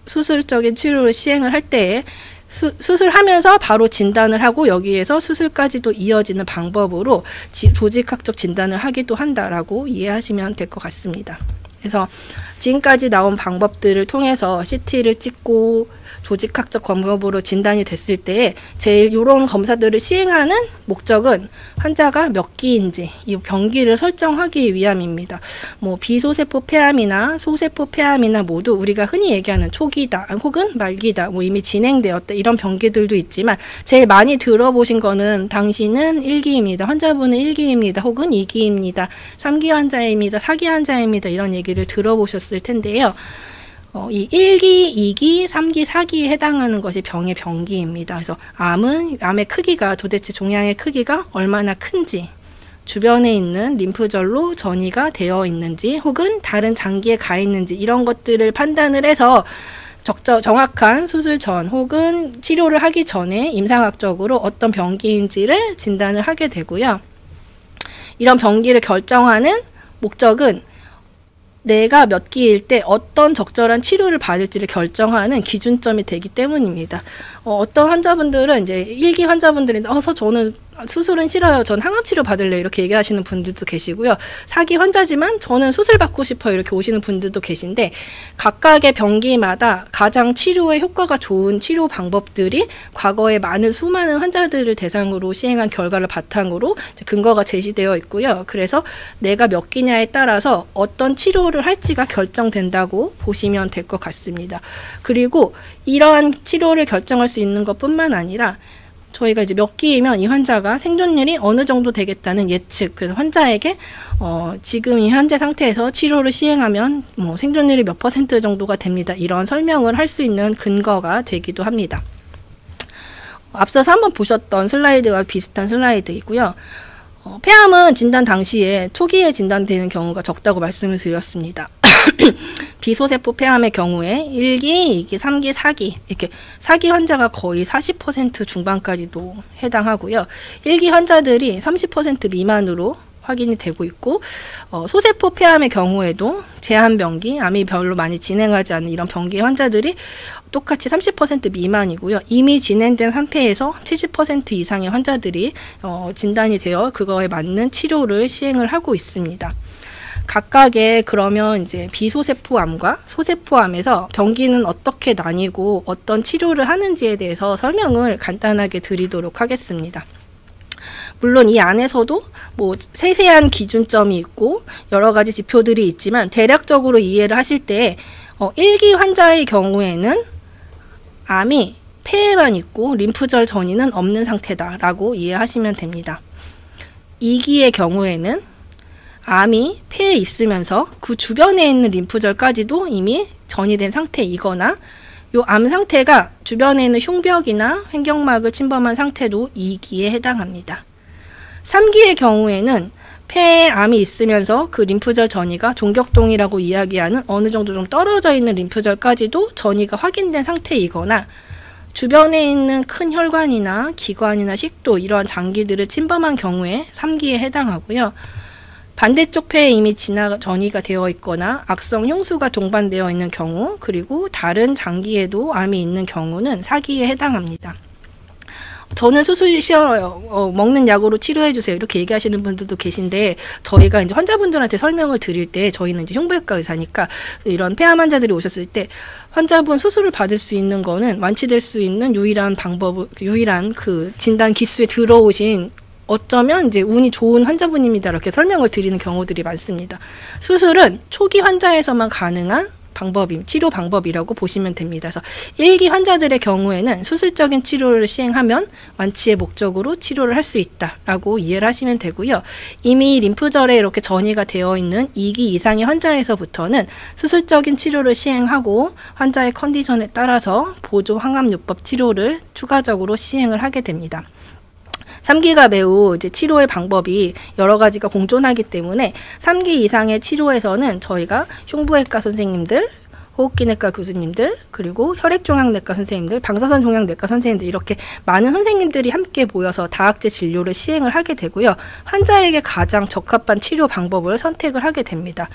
수술적인 치료를 시행을 할 때에 수술하면서 바로 진단을 하고 여기에서 수술까지도 이어지는 방법으로 조직학적 진단을 하기도 한다라고 이해하시면 될 것 같습니다. 그래서 지금까지 나온 방법들을 통해서 CT를 찍고 조직학적 검사로 진단이 됐을 때에 제일 이런 검사들을 시행하는 목적은 환자가 몇 기인지 이 병기를 설정하기 위함입니다. 비소세포 폐암이나 소세포 폐암이나 모두 우리가 흔히 얘기하는 초기다 혹은 말기다 이미 진행되었다 이런 병기들도 있지만 제일 많이 들어보신 거는 당신은 1기입니다. 환자분은 1기입니다. 혹은 2기입니다. 3기 환자입니다. 4기 환자입니다. 이런 얘기를 들어보셨을 텐데요. 이 1기, 2기, 3기, 4기에 해당하는 것이 병의 병기입니다. 그래서 암의 크기가 도대체 종양의 크기가 얼마나 큰지, 주변에 있는 림프절로 전이가 되어 있는지 혹은 다른 장기에 가 있는지 이런 것들을 판단을 해서 정확한 수술 전 혹은 치료를 하기 전에 임상학적으로 어떤 병기인지를 진단을 하게 되고요. 이런 병기를 결정하는 목적은 내가 몇 기일 때 어떤 적절한 치료를 받을지를 결정하는 기준점이 되기 때문입니다. 어떤 환자분들은 이제 1기 환자분들인데 저는 수술은 싫어요. 전 항암치료 받을래요. 이렇게 얘기하시는 분들도 계시고요. 4기 환자지만 저는 수술 받고 싶어요. 이렇게 오시는 분들도 계신데 각각의 병기마다 가장 치료에 효과가 좋은 치료 방법들이 과거에 수많은 환자들을 대상으로 시행한 결과를 바탕으로 근거가 제시되어 있고요. 그래서 내가 몇 기냐에 따라서 어떤 치료를 할지가 결정된다고 보시면 될 것 같습니다. 그리고 이러한 치료를 결정할 수 있는 것뿐만 아니라 저희가 이제 몇 기이면 이 환자가 생존율이 어느 정도 되겠다는 예측, 그래서 환자에게 지금 이 현재 상태에서 치료를 시행하면 생존율이 몇 % 정도가 됩니다. 이런 설명을 할 수 있는 근거가 되기도 합니다. 앞서서 한번 보셨던 슬라이드와 비슷한 슬라이드이고요. 폐암은 진단 당시에 초기에 진단되는 경우가 적다고 말씀을 드렸습니다. 비소세포 폐암의 경우에 1기, 2기, 3기, 4기 이렇게 4기 환자가 거의 40% 중반까지도 해당하고요. 1기 환자들이 30% 미만으로 확인이 되고 있고 소세포 폐암의 경우에도 제한병기, 암이 별로 많이 진행하지 않은 이런 병기 환자들이 똑같이 30% 미만이고요. 이미 진행된 상태에서 70% 이상의 환자들이 진단이 되어 그거에 맞는 치료를 시행을 하고 있습니다. 각각의 그러면 이제 비소세포암과 소세포암에서 병기는 어떻게 나뉘고 어떤 치료를 하는지에 대해서 설명을 간단하게 드리도록 하겠습니다. 물론 이 안에서도 세세한 기준점이 있고 여러 가지 지표들이 있지만 대략적으로 이해를 하실 때 1기 환자의 경우에는 암이 폐에만 있고 림프절 전이는 없는 상태다라고 이해하시면 됩니다. 2기의 경우에는 암이 폐에 있으면서 그 주변에 있는 림프절까지도 이미 전이된 상태이거나 이 암 상태가 주변에 있는 흉벽이나 횡격막을 침범한 상태도 2기에 해당합니다. 3기의 경우에는 폐에 암이 있으면서 그 림프절 전이가 종격동이라고 이야기하는 어느 정도 좀 떨어져 있는 림프절까지도 전이가 확인된 상태이거나 주변에 있는 큰 혈관이나 기관이나 식도 이러한 장기들을 침범한 경우에 3기에 해당하고요. 반대쪽 폐에 이미 전이가 되어 있거나 악성 흉수가 동반되어 있는 경우 그리고 다른 장기에도 암이 있는 경우는 4기에 해당합니다. 저는 수술이 싫어요. 먹는 약으로 치료해주세요. 이렇게 얘기하시는 분들도 계신데 저희가 이제 환자분들한테 설명을 드릴 때 저희는 이제 흉부외과 의사니까 이런 폐암 환자들이 오셨을 때 환자분 수술을 받을 수 있는 거는 완치될 수 있는 유일한 그 진단 기수에 들어오신 어쩌면 이제 운이 좋은 환자분입니다. 이렇게 설명을 드리는 경우들이 많습니다. 수술은 초기 환자에서만 가능한 치료 방법이라고 보시면 됩니다. 그래서 1기 환자들의 경우에는 수술적인 치료를 시행하면 완치의 목적으로 치료를 할 수 있다라고 이해를 하시면 되고요. 이미 림프절에 이렇게 전이가 되어 있는 2기 이상의 환자에서부터는 수술적인 치료를 시행하고 환자의 컨디션에 따라서 보조 항암요법 치료를 추가적으로 시행을 하게 됩니다. 3기가 매우 이제 치료의 방법이 여러 가지가 공존하기 때문에 3기 이상의 치료에서는 저희가 흉부외과 선생님들, 호흡기내과 교수님들, 그리고 혈액종양내과 선생님들, 방사선종양내과 선생님들 이렇게 많은 선생님들이 함께 모여서 다학제 진료를 시행을 하게 되고요. 환자에게 가장 적합한 치료 방법을 선택을 하게 됩니다.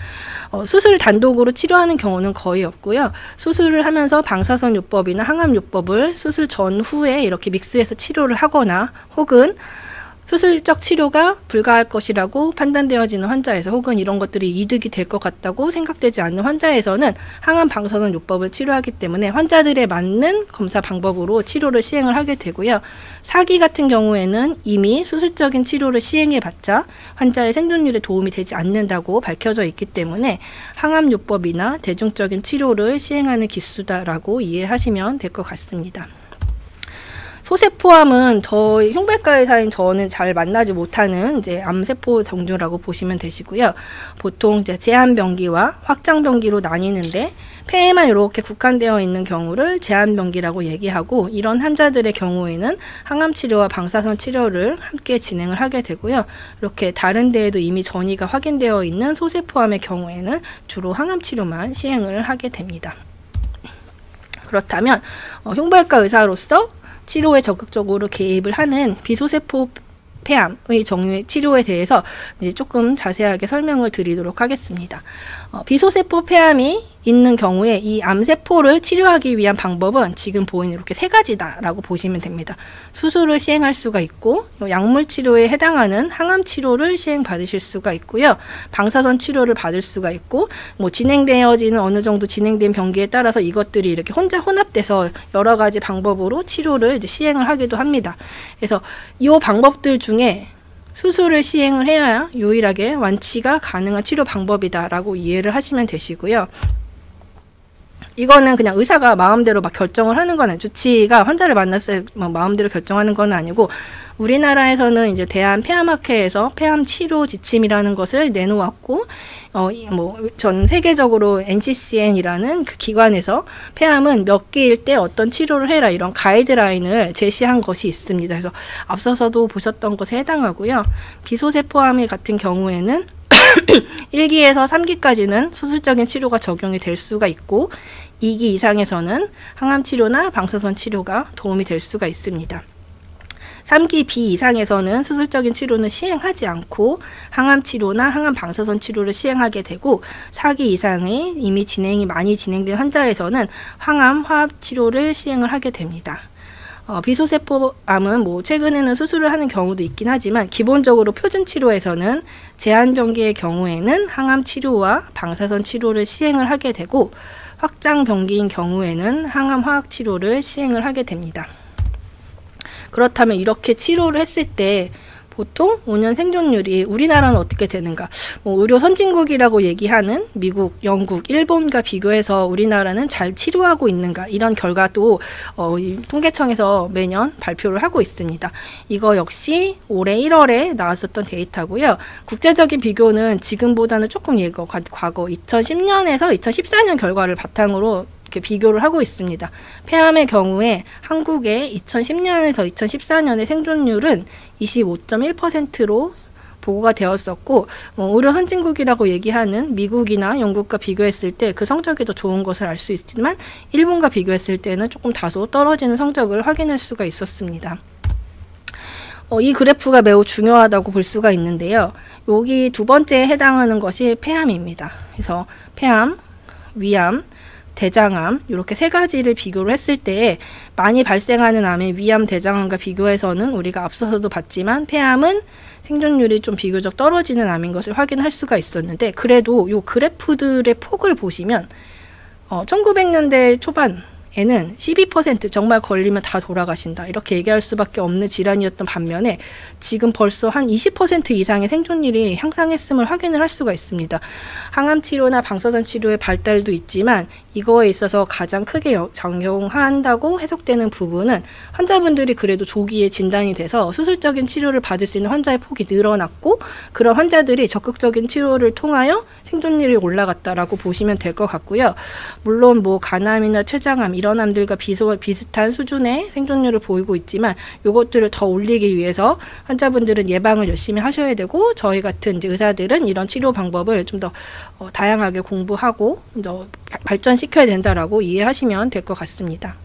수술 단독으로 치료하는 경우는 거의 없고요. 수술을 하면서 방사선요법이나 항암요법을 수술 전후에 이렇게 믹스해서 치료를 하거나 혹은 수술적 치료가 불가할 것이라고 판단되어지는 환자에서 혹은 이런 것들이 이득이 될 것 같다고 생각되지 않는 환자에서는 항암 방사선 요법을 치료하기 때문에 환자들에 맞는 검사 방법으로 치료를 시행을 하게 되고요. 4기 같은 경우에는 이미 수술적인 치료를 시행해봤자 환자의 생존율에 도움이 되지 않는다고 밝혀져 있기 때문에 항암 요법이나 대중적인 치료를 시행하는 기수다라고 이해하시면 될 것 같습니다. 소세포암은 저희 흉부외과 의사인 저는 잘 만나지 못하는 이제 암세포 종류라고 보시면 되시고요. 보통 이제 제한병기와 확장병기로 나뉘는데 폐에만 이렇게 국한되어 있는 경우를 제한병기라고 얘기하고, 이런 환자들의 경우에는 항암 치료와 방사선 치료를 함께 진행을 하게 되고요. 이렇게 다른 데에도 이미 전이가 확인되어 있는 소세포암의 경우에는 주로 항암 치료만 시행을 하게 됩니다. 그렇다면 흉부외과 의사로서 치료에 적극적으로 개입을 하는 비소세포 폐암의 종류의 치료에 대해서 이제 조금 자세하게 설명을 드리도록 하겠습니다. 비소세포 폐암이 있는 경우에 이 암세포를 치료하기 위한 방법은 지금 보이는 이렇게 세 가지다라고 보시면 됩니다. 수술을 시행할 수가 있고, 약물 치료에 해당하는 항암 치료를 시행받으실 수가 있고요. 방사선 치료를 받을 수가 있고, 뭐 진행되어지는 어느 정도 진행된 병기에 따라서 이것들이 이렇게 혼자 혼합돼서 여러 가지 방법으로 치료를 이제 시행을 하기도 합니다. 그래서 이 방법들 중에 수술을 시행을 해야 유일하게 완치가 가능한 치료 방법이다라고 이해를 하시면 되시고요. 이거는 그냥 의사가 마음대로 막 결정을 하는 건 아니고, 주치의가 환자를 만났을 때 마음대로 결정하는 건 아니고, 우리나라에서는 이제 대한폐암학회에서 폐암 치료 지침이라는 것을 내놓았고, 전 세계적으로 NCCN이라는 그 기관에서 폐암은 몇 개일 때 어떤 치료를 해라, 이런 가이드라인을 제시한 것이 있습니다. 그래서 앞서서도 보셨던 것에 해당하고요. 비소세포암 같은 경우에는 1기에서 3기까지는 수술적인 치료가 적용이 될 수가 있고, 2기 이상에서는 항암 치료나 방사선 치료가 도움이 될 수가 있습니다. 3기 B 이상에서는 수술적인 치료는 시행하지 않고 항암 치료나 항암 방사선 치료를 시행하게 되고, 4기 이상의 이미 많이 진행된 환자에서는 항암 화합 치료를 시행을 하게 됩니다. 비소세포암은 최근에는 수술을 하는 경우도 있긴 하지만, 기본적으로 표준 치료에서는 제한병기의 경우에는 항암 치료와 방사선 치료를 시행을 하게 되고, 확장 병기인 경우에는 항암 화학 치료를 시행을 하게 됩니다. 그렇다면 이렇게 치료를 했을 때 보통 5년 생존율이 우리나라는 어떻게 되는가? 의료 선진국이라고 얘기하는 미국, 영국, 일본과 비교해서 우리나라는 잘 치료하고 있는가? 이런 결과도 통계청에서 매년 발표를 하고 있습니다. 이거 역시 올해 1월에 나왔었던 데이터고요. 국제적인 비교는 지금보다는 조금 과거 2010년에서 2014년 결과를 바탕으로 이렇게 비교를 하고 있습니다. 폐암의 경우에 한국의 2010년에서 2014년의 생존율은 25.1%로 보고가 되었었고, 의료 선진국이라고 얘기하는 미국이나 영국과 비교했을 때 그 성적이 더 좋은 것을 알 수 있지만, 일본과 비교했을 때는 조금 다소 떨어지는 성적을 확인할 수가 있었습니다. 이 그래프가 매우 중요하다고 볼 수가 있는데요. 여기 두 번째에 해당하는 것이 폐암입니다. 그래서 폐암, 위암, 대장암, 이렇게 세 가지를 비교를 했을 때 많이 발생하는 암의 위암, 대장암과 비교해서는 우리가 앞서서도 봤지만 폐암은 생존율이 좀 비교적 떨어지는 암인 것을 확인할 수가 있었는데, 그래도 이 그래프들의 폭을 보시면 1900년대 초반에는 12% 정말 걸리면 다 돌아가신다, 이렇게 얘기할 수밖에 없는 질환이었던 반면에 지금 벌써 한 20% 이상의 생존율이 향상했음을 확인을 할 수가 있습니다. 항암 치료나 방사선 치료의 발달도 있지만 이거에 있어서 가장 크게 적용한다고 해석되는 부분은, 환자분들이 그래도 조기에 진단이 돼서 수술적인 치료를 받을 수 있는 환자의 폭이 늘어났고, 그런 환자들이 적극적인 치료를 통하여 생존율이 올라갔다라고 보시면 될 것 같고요. 물론 간암이나 췌장암 이런 암들과 비슷한 수준의 생존율을 보이고 있지만, 이것들을 더 올리기 위해서 환자분들은 예방을 열심히 하셔야 되고, 저희 같은 이제 의사들은 이런 치료 방법을 좀 더 다양하게 공부하고 더 발전시켜야 된다라고 이해하시면 될 것 같습니다.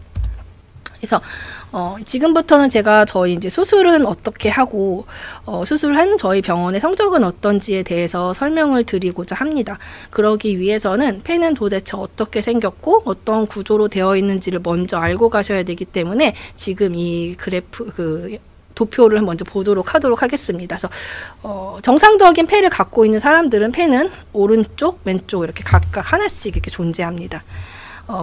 그래서 지금부터는 제가 저희 이제 수술은 어떻게 하고 수술한 저희 병원의 성적은 어떤지에 대해서 설명을 드리고자 합니다. 그러기 위해서는 폐는 도대체 어떻게 생겼고 어떤 구조로 되어 있는지를 먼저 알고 가셔야 되기 때문에, 지금 이 그래프 도표를 먼저 보도록 하겠습니다. 그래서 정상적인 폐를 갖고 있는 사람들은 폐는 오른쪽, 왼쪽 이렇게 각각 하나씩 이렇게 존재합니다.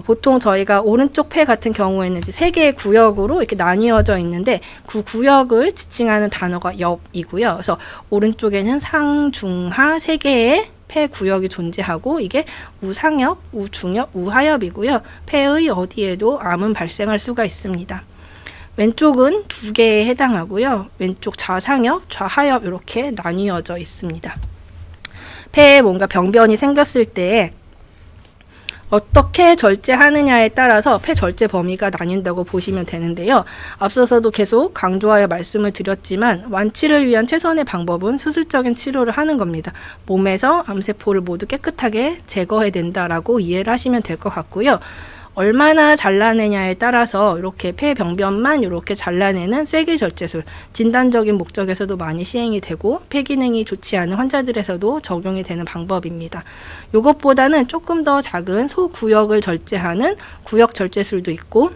보통 저희가 오른쪽 폐 같은 경우에는 이제 3개의 구역으로 이렇게 나뉘어져 있는데, 그 구역을 지칭하는 단어가 옆이고요. 그래서 오른쪽에는 상, 중, 하 3개의 폐 구역이 존재하고, 이게 우상엽, 우중엽, 우하엽이고요. 폐의 어디에도 암은 발생할 수가 있습니다. 왼쪽은 2개에 해당하고요. 왼쪽 좌상엽, 좌하엽 이렇게 나뉘어져 있습니다. 폐에 뭔가 병변이 생겼을 때 어떻게 절제하느냐에 따라서 폐 절제 범위가 나뉜다고 보시면 되는데요. 앞서서도 계속 강조하여 말씀을 드렸지만 완치를 위한 최선의 방법은 수술적인 치료를 하는 겁니다. 몸에서 암세포를 모두 깨끗하게 제거해야 된다라고 이해를 하시면 될 것 같고요. 얼마나 잘라내냐에 따라서 이렇게 폐 병변만 이렇게 잘라내는 쐐기 절제술, 진단적인 목적에서도 많이 시행이 되고 폐 기능이 좋지 않은 환자들에서도 적용이 되는 방법입니다. 이것보다는 조금 더 작은 소구역을 절제하는 구역 절제술도 있고,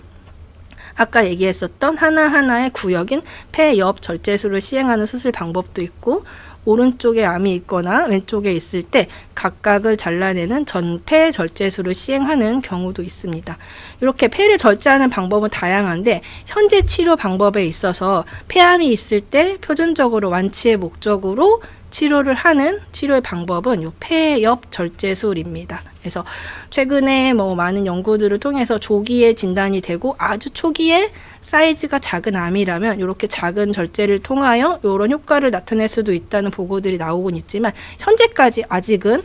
아까 얘기했었던 하나하나의 구역인 폐 옆 절제술을 시행하는 수술 방법도 있고, 오른쪽에 암이 있거나 왼쪽에 있을 때 각각을 잘라내는 전폐 절제술을 시행하는 경우도 있습니다. 이렇게 폐를 절제하는 방법은 다양한데 현재 치료 방법에 있어서 폐암이 있을 때 표준적으로 완치의 목적으로 치료를 하는 치료의 방법은 이 폐 옆 절제술입니다. 그래서 최근에 많은 연구들을 통해서 조기에 진단이 되고 아주 초기에 사이즈가 작은 암이라면 이렇게 작은 절제를 통하여 이런 효과를 나타낼 수도 있다는 보고들이 나오곤 있지만, 현재까지 아직은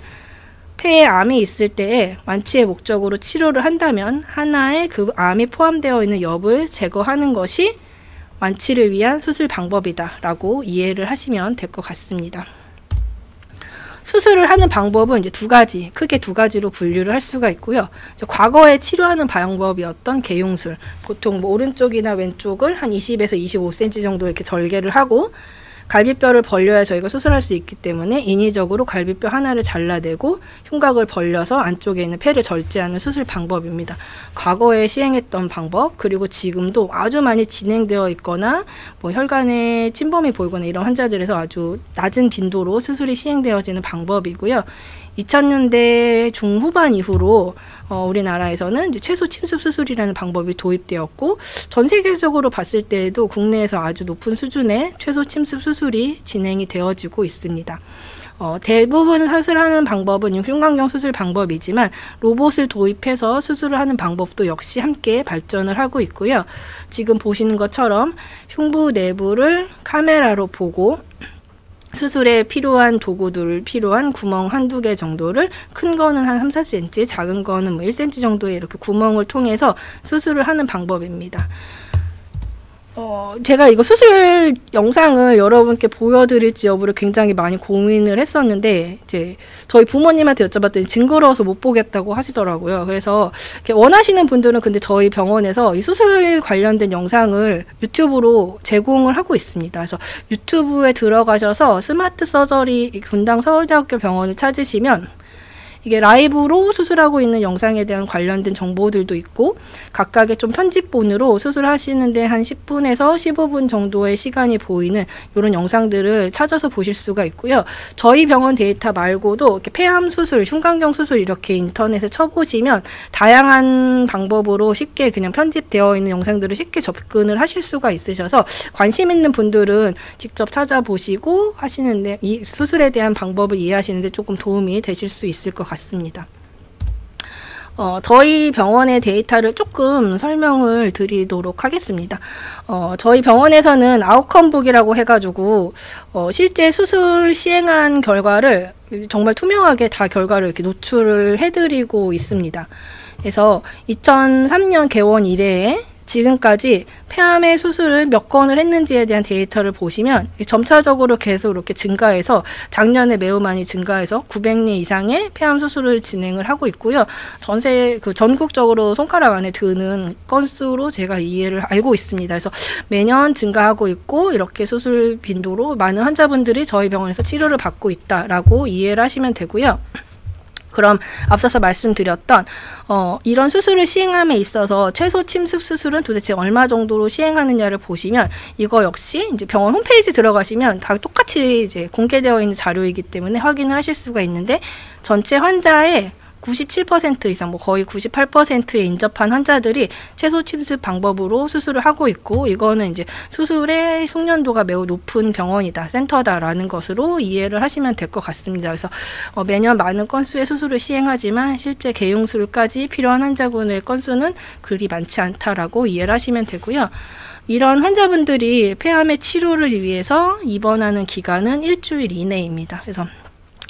폐에 암이 있을 때에 완치의 목적으로 치료를 한다면 하나의 그 암이 포함되어 있는 엽을 제거하는 것이 완치를 위한 수술 방법이다 라고 이해를 하시면 될 것 같습니다. 수술을 하는 방법은 이제 크게 두 가지로 분류를 할 수가 있고요. 과거에 치료하는 방법이었던 개용술, 보통 오른쪽이나 왼쪽을 한 20에서 25cm 정도 이렇게 절개를 하고 갈비뼈를 벌려야 저희가 수술할 수 있기 때문에 인위적으로 갈비뼈 하나를 잘라내고 흉곽을 벌려서 안쪽에 있는 폐를 절제하는 수술 방법입니다. 과거에 시행했던 방법, 그리고 지금도 아주 많이 진행되어 있거나 혈관에 침범이 보이거나 이런 환자들에서 아주 낮은 빈도로 수술이 시행되어지는 방법이고요. 2000년대 중후반 이후로 우리나라에서는 이제 최소 침습 수술이라는 방법이 도입되었고, 전 세계적으로 봤을 때에도 국내에서 아주 높은 수준의 최소 침습 수술이 진행이 되어지고 있습니다. 대부분 수술하는 방법은 흉곽경 수술 방법이지만 로봇을 도입해서 수술을 하는 방법도 역시 함께 발전을 하고 있고요. 지금 보시는 것처럼 흉부 내부를 카메라로 보고 수술에 필요한 도구들을 필요한 구멍 한두 개 정도를, 큰 거는 한 3-4cm, 작은 거는 1cm 정도의 이렇게 구멍을 통해서 수술을 하는 방법입니다. 제가 이거 수술 영상을 여러분께 보여드릴지 여부를 굉장히 많이 고민을 했었는데, 이제 저희 부모님한테 여쭤봤더니 징그러워서 못 보겠다고 하시더라고요. 그래서 이렇게 원하시는 분들은 근데 저희 병원에서 이 수술 관련된 영상을 유튜브로 제공을 하고 있습니다. 그래서 유튜브에 들어가셔서 스마트 서저리 분당 서울대학교 병원을 찾으시면 이게 라이브로 수술하고 있는 영상에 대한 관련된 정보들도 있고, 각각의 좀 편집본으로 수술하시는데 한 10분에서 15분 정도의 시간이 보이는 이런 영상들을 찾아서 보실 수가 있고요. 저희 병원 데이터 말고도 이렇게 폐암 수술, 흉곽경 수술 이렇게 인터넷에 쳐보시면 다양한 방법으로 쉽게 그냥 편집되어 있는 영상들을 쉽게 접근을 하실 수가 있으셔서 관심 있는 분들은 직접 찾아보시고 하시는데, 이 수술에 대한 방법을 이해하시는데 조금 도움이 되실 수 있을 것 같습니다. 저희 병원의 데이터를 조금 설명을 드리도록 하겠습니다. 저희 병원에서는 아웃컴북이라고 해가지고 실제 수술 시행한 결과를 정말 투명하게 다 결과를 이렇게 노출을 해드리고 있습니다. 그래서 2003년 개원 이래에 지금까지 폐암의 수술을 몇 건을 했는지에 대한 데이터를 보시면 점차적으로 계속 이렇게 증가해서 작년에 매우 많이 증가해서 900例 이상의 폐암 수술을 진행을 하고 있고요. 전국적으로 손가락 안에 드는 건수로 제가 이해를 알고 있습니다. 그래서 매년 증가하고 있고, 이렇게 수술 빈도로 많은 환자분들이 저희 병원에서 치료를 받고 있다라고 이해를 하시면 되고요. 그럼 앞서서 말씀드렸던 이런 수술을 시행함에 있어서 최소 침습 수술은 도대체 얼마 정도로 시행하느냐를 보시면, 이거 역시 이제 병원 홈페이지 들어가시면 다 똑같이 이제 공개되어 있는 자료이기 때문에 확인을 하실 수가 있는데, 전체 환자의 97% 이상, 거의 98%에 인접한 환자들이 최소 침습 방법으로 수술을 하고 있고, 이거는 이제 수술의 숙련도가 매우 높은 병원이다, 센터다라는 것으로 이해를 하시면 될 것 같습니다. 그래서 매년 많은 건수의 수술을 시행하지만 실제 개용술까지 필요한 환자군의 건수는 그리 많지 않다라고 이해를 하시면 되고요. 이런 환자분들이 폐암의 치료를 위해서 입원하는 기간은 일주일 이내입니다. 그래서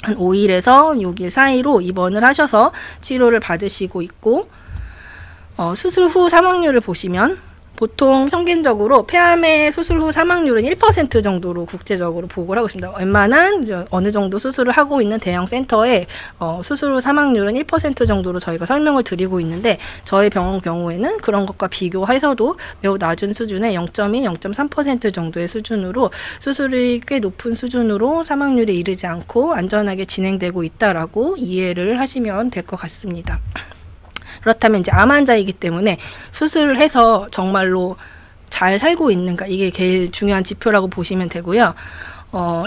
한 5일에서 6일 사이로 입원을 하셔서 치료를 받으시고 있고, 수술 후 사망률을 보시면 보통 평균적으로 폐암의 수술 후 사망률은 1% 정도로 국제적으로 보고를 하고 있습니다. 웬만한 어느 정도 수술을 하고 있는 대형 센터에 수술 후 사망률은 1% 정도로 저희가 설명을 드리고 있는데, 저희 병원 경우에는 그런 것과 비교해서도 매우 낮은 수준의 0.2, 0.3% 정도의 수준으로 수술이 꽤 높은 수준으로 사망률에 이르지 않고 안전하게 진행되고 있다라고 이해를 하시면 될 것 같습니다. 그렇다면 이제 암 환자이기 때문에 수술을 해서 정말로 잘 살고 있는가, 이게 제일 중요한 지표라고 보시면 되고요.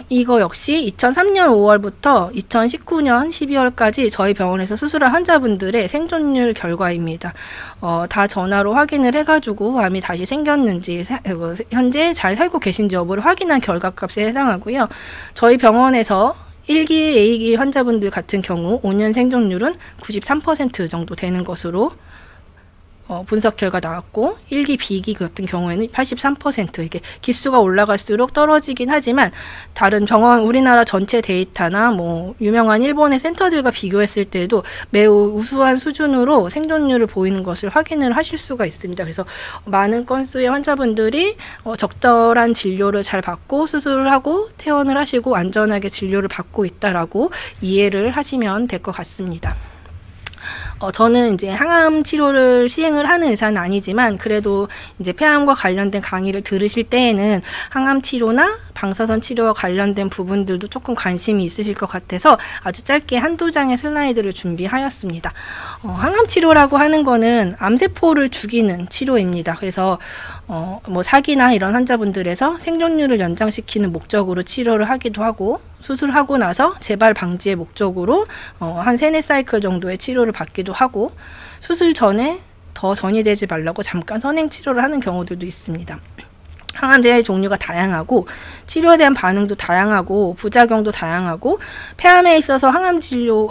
이거 역시 2003년 5월부터 2019년 12월까지 저희 병원에서 수술한 환자분들의 생존율 결과입니다. 다 전화로 확인을 해가지고 암이 다시 생겼는지, 현재 잘 살고 계신지 여부를 확인한 결과값에 해당하고요. 저희 병원에서 1기, A기 환자분들 같은 경우 5년 생존율은 93% 정도 되는 것으로 분석 결과 나왔고, 1기, B기 같은 경우에는 83%, 이게 기수가 올라갈수록 떨어지긴 하지만 다른 병원, 우리나라 전체 데이터나 뭐 유명한 일본의 센터들과 비교했을 때도 매우 우수한 수준으로 생존율을 보이는 것을 확인을 하실 수가 있습니다. 그래서 많은 건수의 환자분들이 적절한 진료를 잘 받고 수술을 하고 퇴원을 하시고 안전하게 진료를 받고 있다라고 이해를 하시면 될 것 같습니다. 저는 이제 항암 치료를 시행을 하는 의사는 아니지만, 그래도 이제 폐암과 관련된 강의를 들으실 때에는 항암 치료나 방사선 치료와 관련된 부분들도 조금 관심이 있으실 것 같아서 아주 짧게 한두 장의 슬라이드를 준비하였습니다. 항암 치료라고 하는 거는 암세포를 죽이는 치료입니다. 그래서 뭐 사기나 이런 환자분들에서 생존율을 연장시키는 목적으로 치료를 하기도 하고, 수술하고 나서 재발 방지의 목적으로 한 3-4사이클 정도의 치료를 받기도 하고, 수술 전에 더 전이되지 말라고 잠깐 선행 치료를 하는 경우들도 있습니다. 항암제의 종류가 다양하고 치료에 대한 반응도 다양하고 부작용도 다양하고, 폐암에 있어서 항암 치료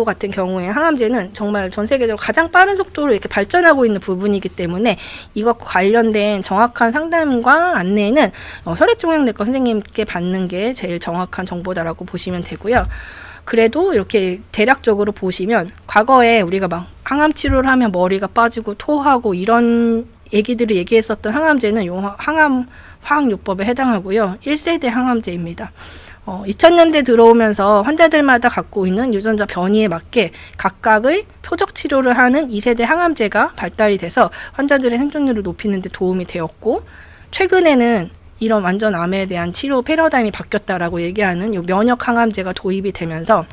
같은 경우에 항암제는 정말 전 세계적으로 가장 빠른 속도로 이렇게 발전하고 있는 부분이기 때문에 이것과 관련된 정확한 상담과 안내는 혈액종양내과 선생님께 받는 게 제일 정확한 정보다라고 보시면 되고요. 그래도 이렇게 대략적으로 보시면 과거에 우리가 막 항암 치료를 하면 머리가 빠지고 토하고 이런 얘기들을 얘기했었던 항암제는 항암 화학요법에 해당하고요. 1세대 항암제입니다. 2000년대 들어오면서 환자들마다 갖고 있는 유전자 변이에 맞게 각각의 표적 치료를 하는 2세대 항암제가 발달이 돼서 환자들의 생존율을 높이는 데 도움이 되었고, 최근에는 이런 완전 암에 대한 치료 패러다임이 바뀌었다라고 얘기하는 이 면역 항암제가 도입이 되면서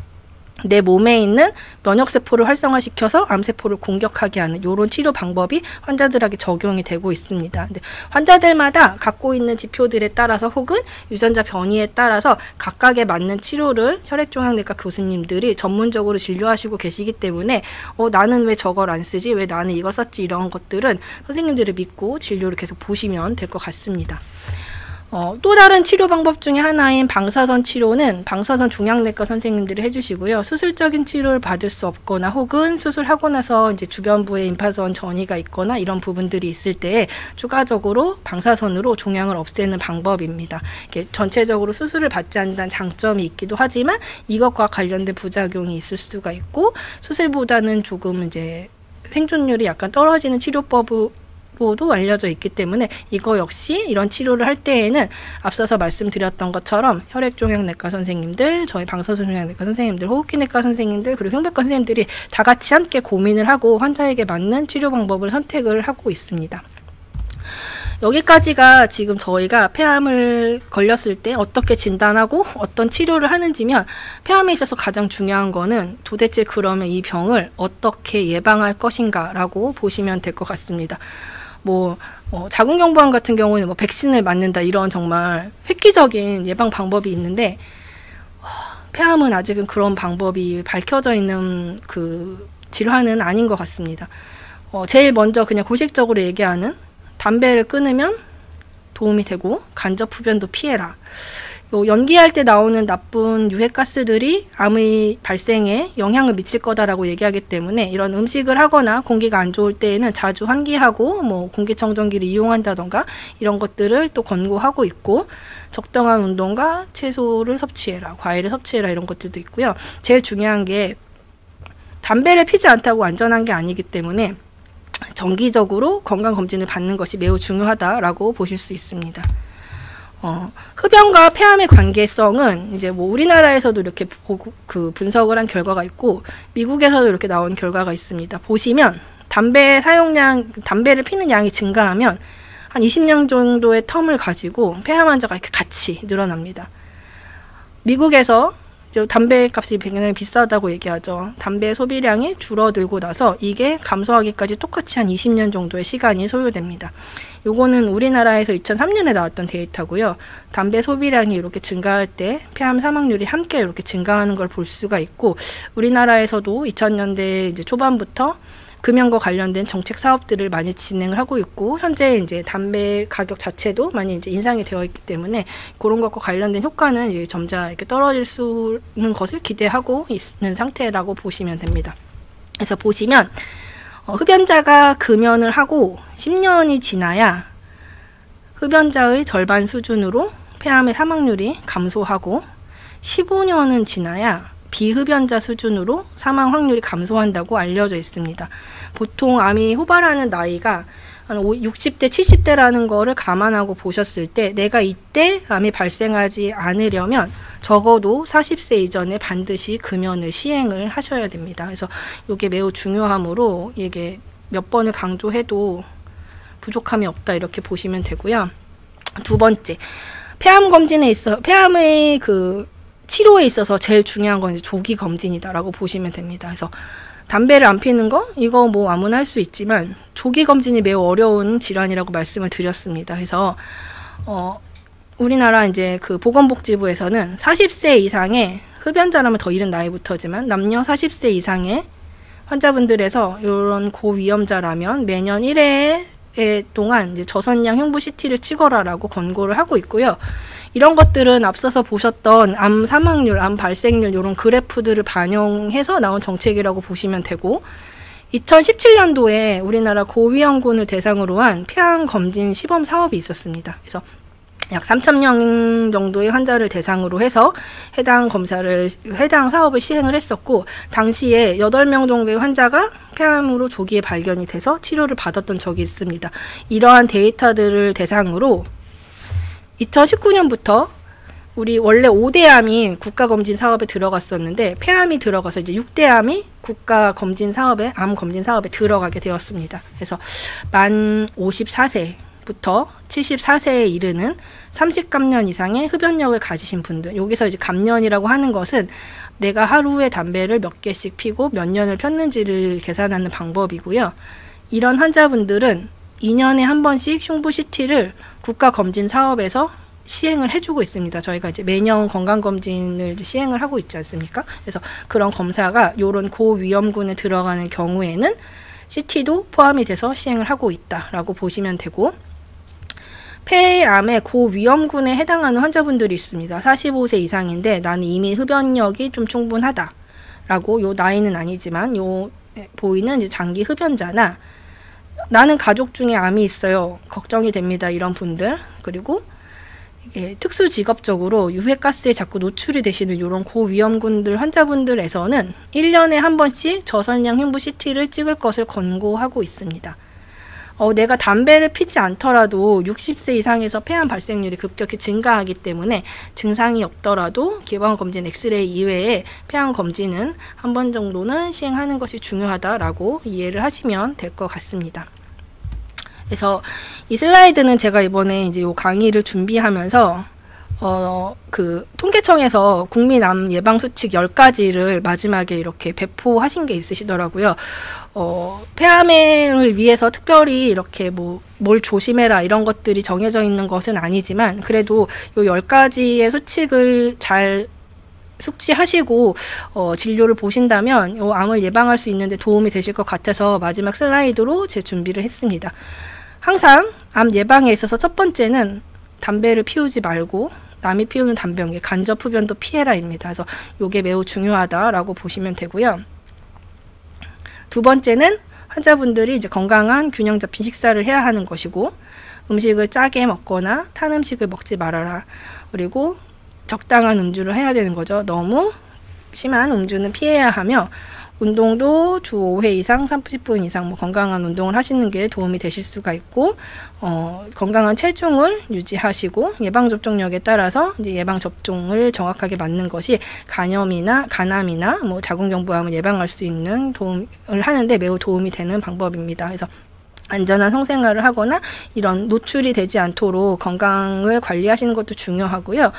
내 몸에 있는 면역세포를 활성화시켜서 암세포를 공격하게 하는 이런 치료 방법이 환자들에게 적용이 되고 있습니다. 근데 환자들마다 갖고 있는 지표들에 따라서 혹은 유전자 변이에 따라서 각각에 맞는 치료를 혈액종양내과 교수님들이 전문적으로 진료하시고 계시기 때문에 나는 왜 저걸 안 쓰지? 왜 나는 이걸 썼지? 이런 것들은 선생님들을 믿고 진료를 계속 보시면 될 것 같습니다. 또 다른 치료 방법 중에 하나인 방사선 치료는 방사선 종양내과 선생님들이 해주시고요. 수술적인 치료를 받을 수 없거나 혹은 수술하고 나서 이제 주변부에 임파선 전이가 있거나 이런 부분들이 있을 때 추가적으로 방사선으로 종양을 없애는 방법입니다. 이게 전체적으로 수술을 받지 않는다는 장점이 있기도 하지만 이것과 관련된 부작용이 있을 수가 있고, 수술보다는 조금 이제 생존율이 약간 떨어지는 치료법으로 도 알려져 있기 때문에 이거 역시 이런 치료를 할 때에는 앞서서 말씀드렸던 것처럼 혈액종양내과 선생님들, 저희 방사선종양내과 선생님들, 호흡기내과 선생님들, 그리고 흉부외과 선생님들이 다 같이 함께 고민을 하고 환자에게 맞는 치료 방법을 선택을 하고 있습니다. 여기까지가 지금 저희가 폐암을 걸렸을 때 어떻게 진단하고 어떤 치료를 하는지면, 폐암에 있어서 가장 중요한 거는 도대체 그러면 이 병을 어떻게 예방할 것인가 라고 보시면 될 것 같습니다. 자궁경부암 같은 경우는 뭐 백신을 맞는다 이런 정말 획기적인 예방 방법이 있는데, 폐암은 아직은 그런 방법이 밝혀져 있는 그 질환은 아닌 것 같습니다. 제일 먼저 그냥 고식적으로 얘기하는 담배를 끊으면 도움이 되고 간접 흡연도 피해라. 요 연기할 때 나오는 나쁜 유해가스들이 암의 발생에 영향을 미칠 거다라고 얘기하기 때문에 이런 음식을 하거나 공기가 안 좋을 때에는 자주 환기하고 뭐 공기청정기를 이용한다던가 이런 것들을 또 권고하고 있고, 적당한 운동과 채소를 섭취해라, 과일을 섭취해라 이런 것들도 있고요. 제일 중요한 게 담배를 피지 않다고 안전한 게 아니기 때문에 정기적으로 건강검진을 받는 것이 매우 중요하다라고 보실 수 있습니다. 흡연과 폐암의 관계성은 이제 뭐 우리나라에서도 이렇게 분석을 한 결과가 있고 미국에서도 이렇게 나온 결과가 있습니다. 보시면 담배를 피는 양이 증가하면 한 20년 정도의 텀을 가지고 폐암 환자가 이렇게 같이 늘어납니다. 미국에서 담배 값이 굉장히 비싸다고 얘기하죠. 담배 소비량이 줄어들고 나서 이게 감소하기까지 똑같이 한 20년 정도의 시간이 소요됩니다. 요거는 우리나라에서 2003년에 나왔던 데이터고요. 담배 소비량이 이렇게 증가할 때 폐암 사망률이 함께 이렇게 증가하는 걸 볼 수가 있고, 우리나라에서도 2000년대 이제 초반부터 금연과 관련된 정책 사업들을 많이 진행을 하고 있고, 현재 이제 담배 가격 자체도 많이 이제 인상이 되어 있기 때문에 그런 것과 관련된 효과는 이제 점차 이렇게 떨어질 수 있는 것을 기대하고 있는 상태라고 보시면 됩니다. 그래서 보시면 흡연자가 금연을 하고 10년이 지나야 흡연자의 절반 수준으로 폐암의 사망률이 감소하고 15년은 지나야 비흡연자 수준으로 사망 확률이 감소한다고 알려져 있습니다. 보통 암이 후발하는 나이가 한 60대, 70대라는 거를 감안하고 보셨을 때 내가 이때 암이 발생하지 않으려면 적어도 40세 이전에 반드시 금연을 시행을 하셔야 됩니다. 그래서 이게 매우 중요하므로 이게 몇 번을 강조해도 부족함이 없다 이렇게 보시면 되고요. 두 번째, 폐암의 치료에 있어서 제일 중요한 건 이제 조기 검진이다라고 보시면 됩니다. 그래서 담배를 안 피는 거 이거 뭐 아무나 할 수 있지만 조기 검진이 매우 어려운 질환이라고 말씀을 드렸습니다. 그래서 우리나라 이제 보건복지부에서는 40세 이상의 흡연자라면 더 이른 나이부터지만 남녀 40세 이상의 환자분들에서 이런 고위험자라면 매년 1회 동안 이제 저선량 흉부 CT를 찍어라라고 권고를 하고 있고요. 이런 것들은 앞서서 보셨던 암 사망률, 암 발생률 이런 그래프들을 반영해서 나온 정책이라고 보시면 되고, 2017년도에 우리나라 고위험군을 대상으로 한 폐암 검진 시범 사업이 있었습니다. 그래서 약 3,000명 정도의 환자를 대상으로 해서 해당 사업을 시행을 했었고, 당시에 8명 정도의 환자가 폐암으로 조기에 발견이 돼서 치료를 받았던 적이 있습니다. 이러한 데이터들을 대상으로 2019년부터 우리 원래 5대암이 국가검진 사업에 들어갔었는데 폐암이 들어가서 이제 6대암이 국가검진 사업에, 암 검진 사업에 들어가게 되었습니다. 그래서 만 54세부터 74세에 이르는 30감년 이상의 흡연력을 가지신 분들, 여기서 이제 감년이라고 하는 것은 내가 하루에 담배를 몇 개씩 피고 몇 년을 폈는지를 계산하는 방법이고요. 이런 환자분들은 2년에 한 번씩 흉부 CT를 국가검진 사업에서 시행을 해주고 있습니다. 저희가 이제 매년 건강검진을 시행을 하고 있지 않습니까? 그래서 그런 검사가 이런 고위험군에 들어가는 경우에는 CT도 포함이 돼서 시행을 하고 있다라고 보시면 되고, 폐암의 고위험군에 해당하는 환자분들이 있습니다. 45세 이상인데 나는 이미 흡연력이 좀 충분하다라고, 요 나이는 아니지만 요 보이는 이제 장기 흡연자나 나는 가족 중에 암이 있어요, 걱정이 됩니다, 이런 분들, 그리고 이게 특수 직업적으로 유해가스에 자꾸 노출이 되시는 이런 고위험군들 환자분들에서는 1년에 한 번씩 저선량 흉부 CT를 찍을 것을 권고하고 있습니다. 내가 담배를 피지 않더라도 60세 이상에서 폐암 발생률이 급격히 증가하기 때문에 증상이 없더라도 기관검진 엑스레이 이외에 폐암 검진은 한 번 정도는 시행하는 것이 중요하다라고 이해를 하시면 될 것 같습니다. 그래서 이 슬라이드는 제가 이번에 이제 요 강의를 준비하면서 통계청에서 국민암 예방 수칙 10가지를 마지막에 이렇게 배포하신 게 있으시더라고요. 폐암을 위해서 특별히 이렇게 뭘 조심해라 이런 것들이 정해져 있는 것은 아니지만, 그래도 요 10가지의 수칙을 잘 숙지하시고 진료를 보신다면 요 암을 예방할 수 있는데 도움이 되실 것 같아서 마지막 슬라이드로 제 준비를 했습니다. 항상 암 예방에 있어서 첫 번째는 담배를 피우지 말고 남이 피우는 담배연기, 간접 흡연도 피해라입니다. 그래서 이게 매우 중요하다라고 보시면 되고요. 두 번째는 환자분들이 이제 건강한 균형 잡힌 식사를 해야 하는 것이고, 음식을 짜게 먹거나 탄 음식을 먹지 말아라. 그리고 적당한 음주를 해야 되는 거죠. 너무 심한 음주는 피해야 하며, 운동도 주 5회 이상 30분 이상 뭐 건강한 운동을 하시는 게 도움이 되실 수가 있고, 건강한 체중을 유지하시고 예방접종력에 따라서 이제 예방접종을 정확하게 맞는 것이 간암이나 뭐 자궁경부암을 예방할 수 있는 도움을 하는데 매우 도움이 되는 방법입니다. 그래서 안전한 성생활을 하거나 이런 노출이 되지 않도록 건강을 관리하시는 것도 중요하고요.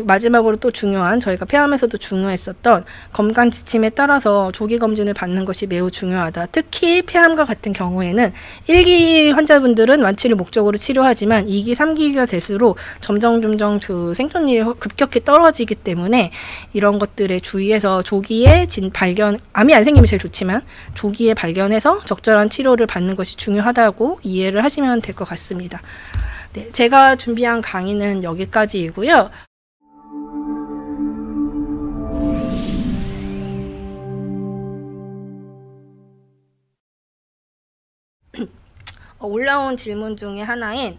마지막으로 또 중요한, 저희가 폐암에서도 중요했었던 건강 지침에 따라서 조기 검진을 받는 것이 매우 중요하다. 특히 폐암과 같은 경우에는 1기 환자분들은 완치를 목적으로 치료하지만 2기, 3기가 될수록 점점 그 생존율이 급격히 떨어지기 때문에 이런 것들에 주의해서 조기에 발견, 암이 안 생기면 제일 좋지만 조기에 발견해서 적절한 치료를 받는 것이 중요하다고 이해를 하시면 될 것 같습니다. 네, 제가 준비한 강의는 여기까지이고요. 올라온 질문 중에 하나인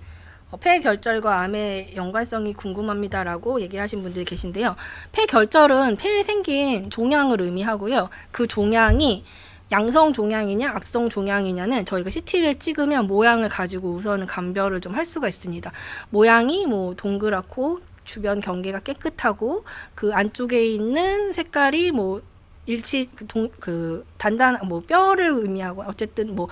폐결절과 암의 연관성이 궁금합니다라고 얘기하신 분들이 계신데요. 폐결절은 폐에 생긴 종양을 의미하고요. 그 종양이 양성 종양이냐 악성 종양이냐는 저희가 CT를 찍으면 모양을 가지고 우선은 감별을 좀 할 수가 있습니다. 모양이 뭐 동그랗고 주변 경계가 깨끗하고 그 안쪽에 있는 색깔이 뭐 단단한 뭐 뼈를 의미하고 어쨌든 뭐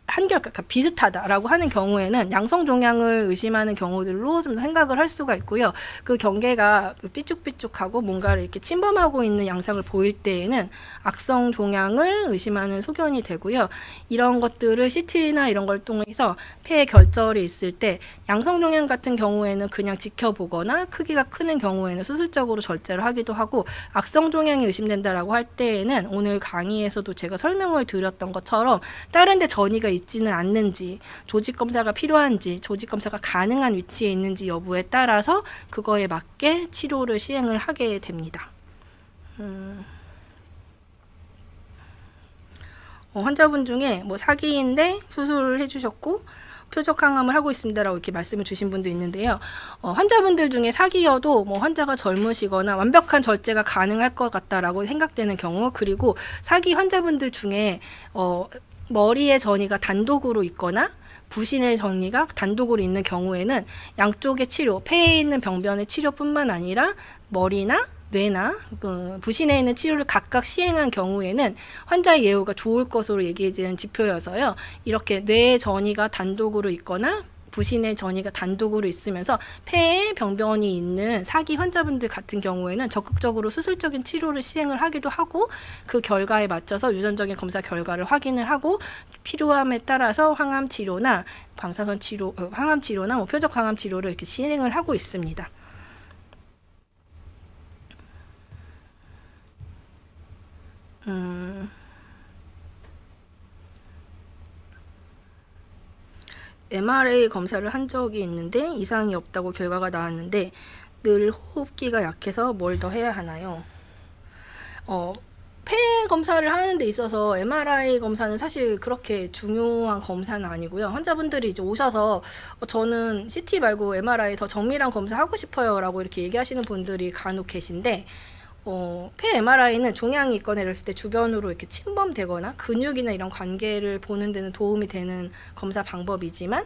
한결같 비슷하다라고 하는 경우에는 양성 종양을 의심하는 경우들로 좀 생각을 할 수가 있고요. 그 경계가 삐쭉삐쭉하고 뭔가를 이렇게 침범하고 있는 양상을 보일 때에는 악성 종양을 의심하는 소견이 되고요. 이런 것들을 CT나 이런 걸 통해서 폐에 결절이 있을 때 양성 종양 같은 경우에는 그냥 지켜보거나 크기가 크는 경우에는 수술적으로 절제를 하기도 하고, 악성 종양이 의심된다라고 할 때에는 오늘 강의에서도 제가 설명을 드렸던 것처럼 다른 데 전이가 있지는 않는지, 조직 검사가 필요한지, 조직 검사가 가능한 위치에 있는지 여부에 따라서 그거에 맞게 치료를 시행을 하게 됩니다. 환자분 중에 뭐 사기인데 수술을 해주셨고 표적 항암을 하고 있습니다라고 이렇게 말씀을 주신 분도 있는데요. 환자분들 중에 사기여도 뭐 환자가 젊으시거나 완벽한 절제가 가능할 것 같다라고 생각되는 경우, 그리고 사기 환자분들 중에 머리의 전이가 단독으로 있거나 부신의 전이가 단독으로 있는 경우에는 양쪽의 치료, 폐에 있는 병변의 치료뿐만 아니라 머리나 뇌나 부신에 있는 치료를 각각 시행한 경우에는 환자의 예후가 좋을 것으로 얘기되는 지표여서요. 이렇게 뇌의 전이가 단독으로 있거나 부신의 전이가 단독으로 있으면서 폐에 병변이 있는 사기 환자분들 같은 경우에는 적극적으로 수술적인 치료를 시행을 하기도 하고, 그 결과에 맞춰서 유전적인 검사 결과를 확인을 하고 필요함에 따라서 항암 치료나 방사선 치료, 항암 치료나 뭐 표적 항암 치료를 이렇게 시행을 하고 있습니다. MRA 검사를 한 적이 있는데 이상이 없다고 결과가 나왔는데 늘 호흡기가 약해서 뭘 더 해야 하나요? 폐 검사를 하는 데 있어서 MRI 검사는 사실 그렇게 중요한 검사는 아니고요. 환자분들이 이제 오셔서 저는 CT 말고 MRI 더 정밀한 검사 하고 싶어요 라고 이렇게 얘기하시는 분들이 간혹 계신데, 폐 MRI는 종양이 있거나 이랬을 때 주변으로 이렇게 침범되거나 근육이나 이런 관계를 보는 데는 도움이 되는 검사 방법이지만,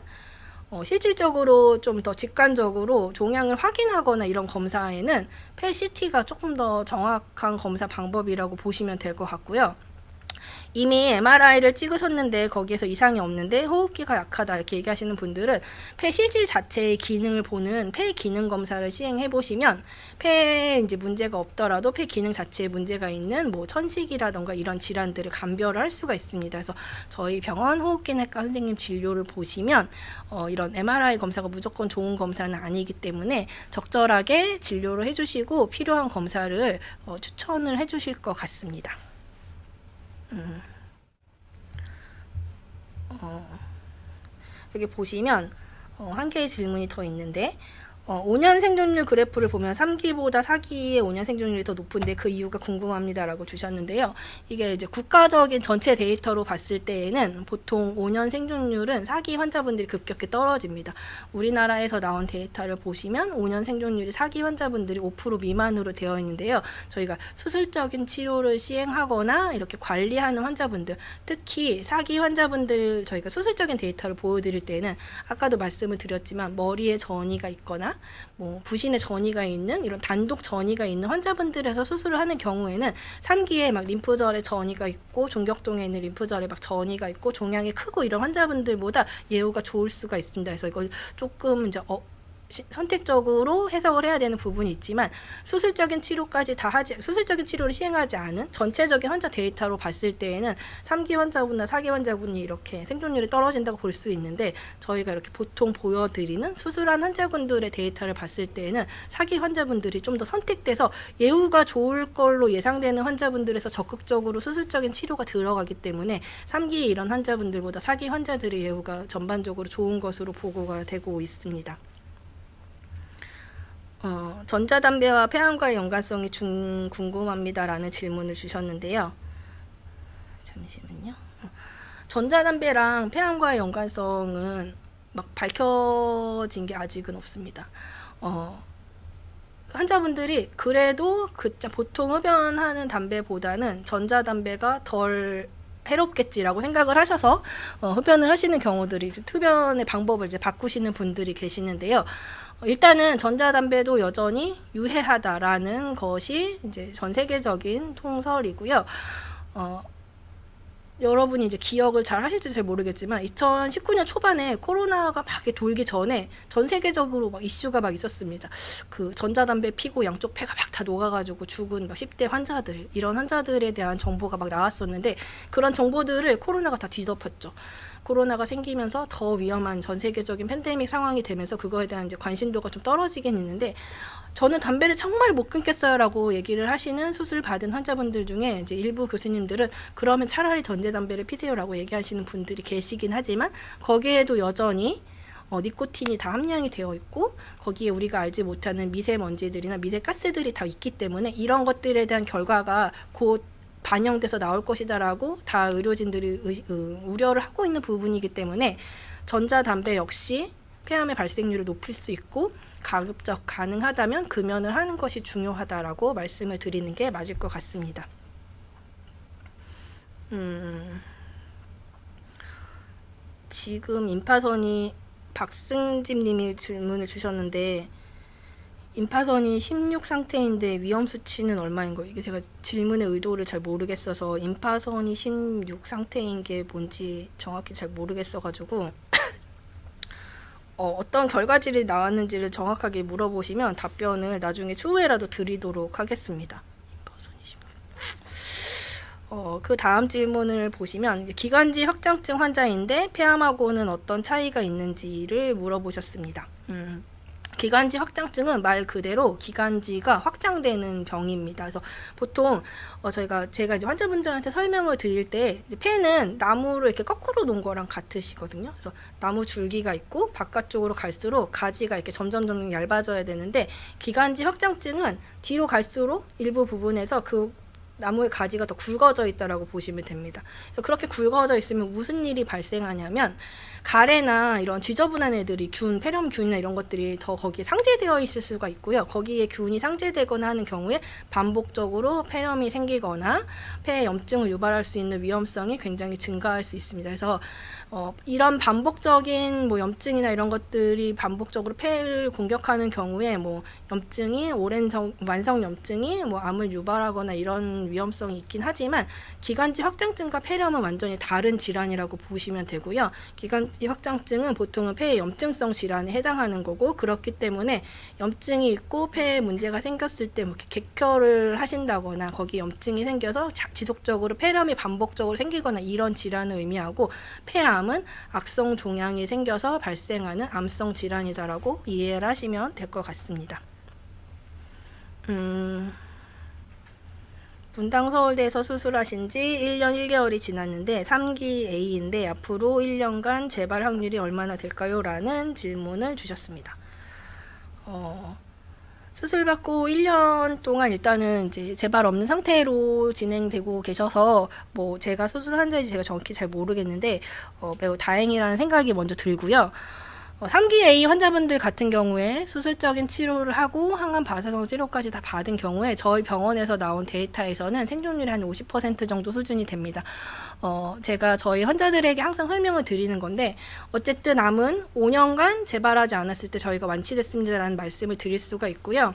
실질적으로 좀 더 직관적으로 종양을 확인하거나 이런 검사에는 폐 CT가 조금 더 정확한 검사 방법이라고 보시면 될 것 같고요. 이미 MRI를 찍으셨는데 거기에서 이상이 없는데 호흡기가 약하다 이렇게 얘기하시는 분들은 폐 실질 자체의 기능을 보는 폐 기능 검사를 시행해 보시면 폐에 이제 문제가 없더라도 폐 기능 자체에 문제가 있는 뭐 천식이라던가 이런 질환들을 감별을 할 수가 있습니다. 그래서 저희 병원 호흡기내과 선생님 진료를 보시면 이런 MRI 검사가 무조건 좋은 검사는 아니기 때문에 적절하게 진료를 해주시고 필요한 검사를 추천을 해주실 것 같습니다. 여기 보시면 한 개의 질문이 더 있는데, 5년 생존율 그래프를 보면 3기보다 4기의 5년 생존율이 더 높은데 그 이유가 궁금합니다라고 주셨는데요. 이게 이제 국가적인 전체 데이터로 봤을 때에는 보통 5년 생존율은 4기 환자분들이 급격히 떨어집니다. 우리나라에서 나온 데이터를 보시면 5년 생존율이 4기 환자분들이 5% 미만으로 되어 있는데요. 저희가 수술적인 치료를 시행하거나 이렇게 관리하는 환자분들, 특히 4기 환자분들 저희가 수술적인 데이터를 보여드릴 때는 아까도 말씀을 드렸지만 머리에 전이가 있거나 뭐 부신에 전이가 있는 이런 단독 전이가 있는 환자분들에서 수술을 하는 경우에는 3기에 막 림프절에 전이가 있고 종격동에 있는 림프절에 막 전이가 있고 종양이 크고 이런 환자분들보다 예후가 좋을 수가 있습니다. 그래서 이걸 조금 이제 선택적으로 해석을 해야 되는 부분이 있지만 수술적인 치료를 시행하지 않은 전체적인 환자 데이터로 봤을 때에는 3기 환자분이나 4기 환자분이 이렇게 생존율이 떨어진다고 볼 수 있는데 저희가 이렇게 보통 보여드리는 수술한 환자분들의 데이터를 봤을 때에는 4기 환자분들이 좀 더 선택돼서 예후가 좋을 걸로 예상되는 환자분들에서 적극적으로 수술적인 치료가 들어가기 때문에 3기 이런 환자분들보다 4기 환자들의 예후가 전반적으로 좋은 것으로 보고가 되고 있습니다. 전자담배와 폐암과의 연관성이 궁금합니다라는 질문을 주셨는데요. 잠시만요. 전자담배랑 폐암과의 연관성은 막 밝혀진 게 아직은 없습니다. 환자분들이 그래도 보통 흡연하는 담배보다는 전자담배가 덜 해롭겠지라고 생각을 하셔서 흡연을 하시는 경우들이 흡연의 방법을 이제 바꾸시는 분들이 계시는데요. 일단은 전자담배도 여전히 유해하다라는 것이 이제 전 세계적인 통설이고요. 여러분이 이제 기억을 잘 하실지 잘 모르겠지만 2019년 초반에 코로나가 막 돌기 전에 전 세계적으로 막 이슈가 막 있었습니다. 그 전자담배 피고 양쪽 폐가 막 다 녹아가지고 죽은 막 10대 환자들, 이런 환자들에 대한 정보가 막 나왔었는데 그런 정보들을 코로나가 다 뒤덮었죠. 코로나가 생기면서 더 위험한 전 세계적인 팬데믹 상황이 되면서 그거에 대한 이제 관심도가 좀 떨어지긴 했는데 저는 담배를 정말 못 끊겠어요라고 얘기를 하시는 수술 받은 환자분들 중에 이제 일부 교수님들은 그러면 차라리 전자담배를 피세요라고 얘기하시는 분들이 계시긴 하지만 거기에도 여전히 니코틴이 다 함량이 되어 있고 거기에 우리가 알지 못하는 미세먼지들이나 미세가스들이 다 있기 때문에 이런 것들에 대한 결과가 곧 반영돼서 나올 것이다라고 다 의료진들이 우려를 하고 있는 부분이기 때문에 전자담배 역시 폐암의 발생률을 높일 수 있고 가급적 가능하다면 금연을 하는 것이 중요하다라고 말씀을 드리는 게 맞을 것 같습니다. 지금 임파선이 박승집님이 질문을 주셨는데 임파선이 16 상태인데 위험 수치는 얼마인 거예요? 이게 제가 질문의 의도를 잘 모르겠어서 임파선이 16 상태인 게 뭔지 정확히 잘 모르겠어가지고 어떤 결과질이 나왔는지를 정확하게 물어보시면 답변을 나중에 추후에라도 드리도록 하겠습니다. 그 다음 질문을 보시면 기관지 확장증 환자인데 폐암하고는 어떤 차이가 있는지를 물어보셨습니다. 기관지 확장증은 말 그대로 기관지가 확장되는 병입니다. 그래서 보통 제가 이제 환자분들한테 설명을 드릴 때 이제 폐는 나무로 이렇게 거꾸로 놓은 거랑 같으시거든요. 그래서 나무 줄기가 있고 바깥쪽으로 갈수록 가지가 이렇게 점점 얇아져야 되는데 기관지 확장증은 뒤로 갈수록 일부 부분에서 그 나무의 가지가 더 굵어져 있다라고 보시면 됩니다. 그래서 그렇게 굵어져 있으면 무슨 일이 발생하냐면 가래나 이런 지저분한 애들이 폐렴균이나 이런 것들이 더 거기에 상재되어 있을 수가 있고요. 거기에 균이 상재되거나 하는 경우에 반복적으로 폐렴이 생기거나 폐에 염증을 유발할 수 있는 위험성이 굉장히 증가할 수 있습니다. 그래서 이런 반복적인 염증이나 이런 것들이 반복적으로 폐를 공격하는 경우에 염증이 오랜 만성 염증이 암을 유발하거나 이런 위험성이 있긴 하지만 기관지 확장증과 폐렴은 완전히 다른 질환이라고 보시면 되고요. 기관지 확장증은 보통은 폐의 염증성 질환에 해당하는 거고 그렇기 때문에 염증이 있고 폐에 문제가 생겼을 때 객혈을 하신다거나 거기에 염증이 생겨서 지속적으로 폐렴이 반복적으로 생기거나 이런 질환을 의미하고 폐암은 악성 종양이 생겨서 발생하는 암성 질환이다라고 이해를 하시면 될 것 같습니다. 분당 서울대에서 수술하신 지 1년 1개월이 지났는데 3기 A인데 앞으로 1년간 재발 확률이 얼마나 될까요? 라는 질문을 주셨습니다. 수술받고 1년 동안 일단은 이제 재발 없는 상태로 진행되고 계셔서 뭐 제가 수술을 한 자인지 제가 정확히 잘 모르겠는데 매우 다행이라는 생각이 먼저 들고요. 3기 A 환자분들 같은 경우에 수술적인 치료를 하고 항암 바사성 치료까지 다 받은 경우에 저희 병원에서 나온 데이터에서는 생존율이 한 50% 정도 수준이 됩니다. 제가 저희 환자들에게 항상 설명을 드리는 건데 어쨌든 암은 5년간 재발하지 않았을 때 저희가 완치됐습니다라는 말씀을 드릴 수가 있고요.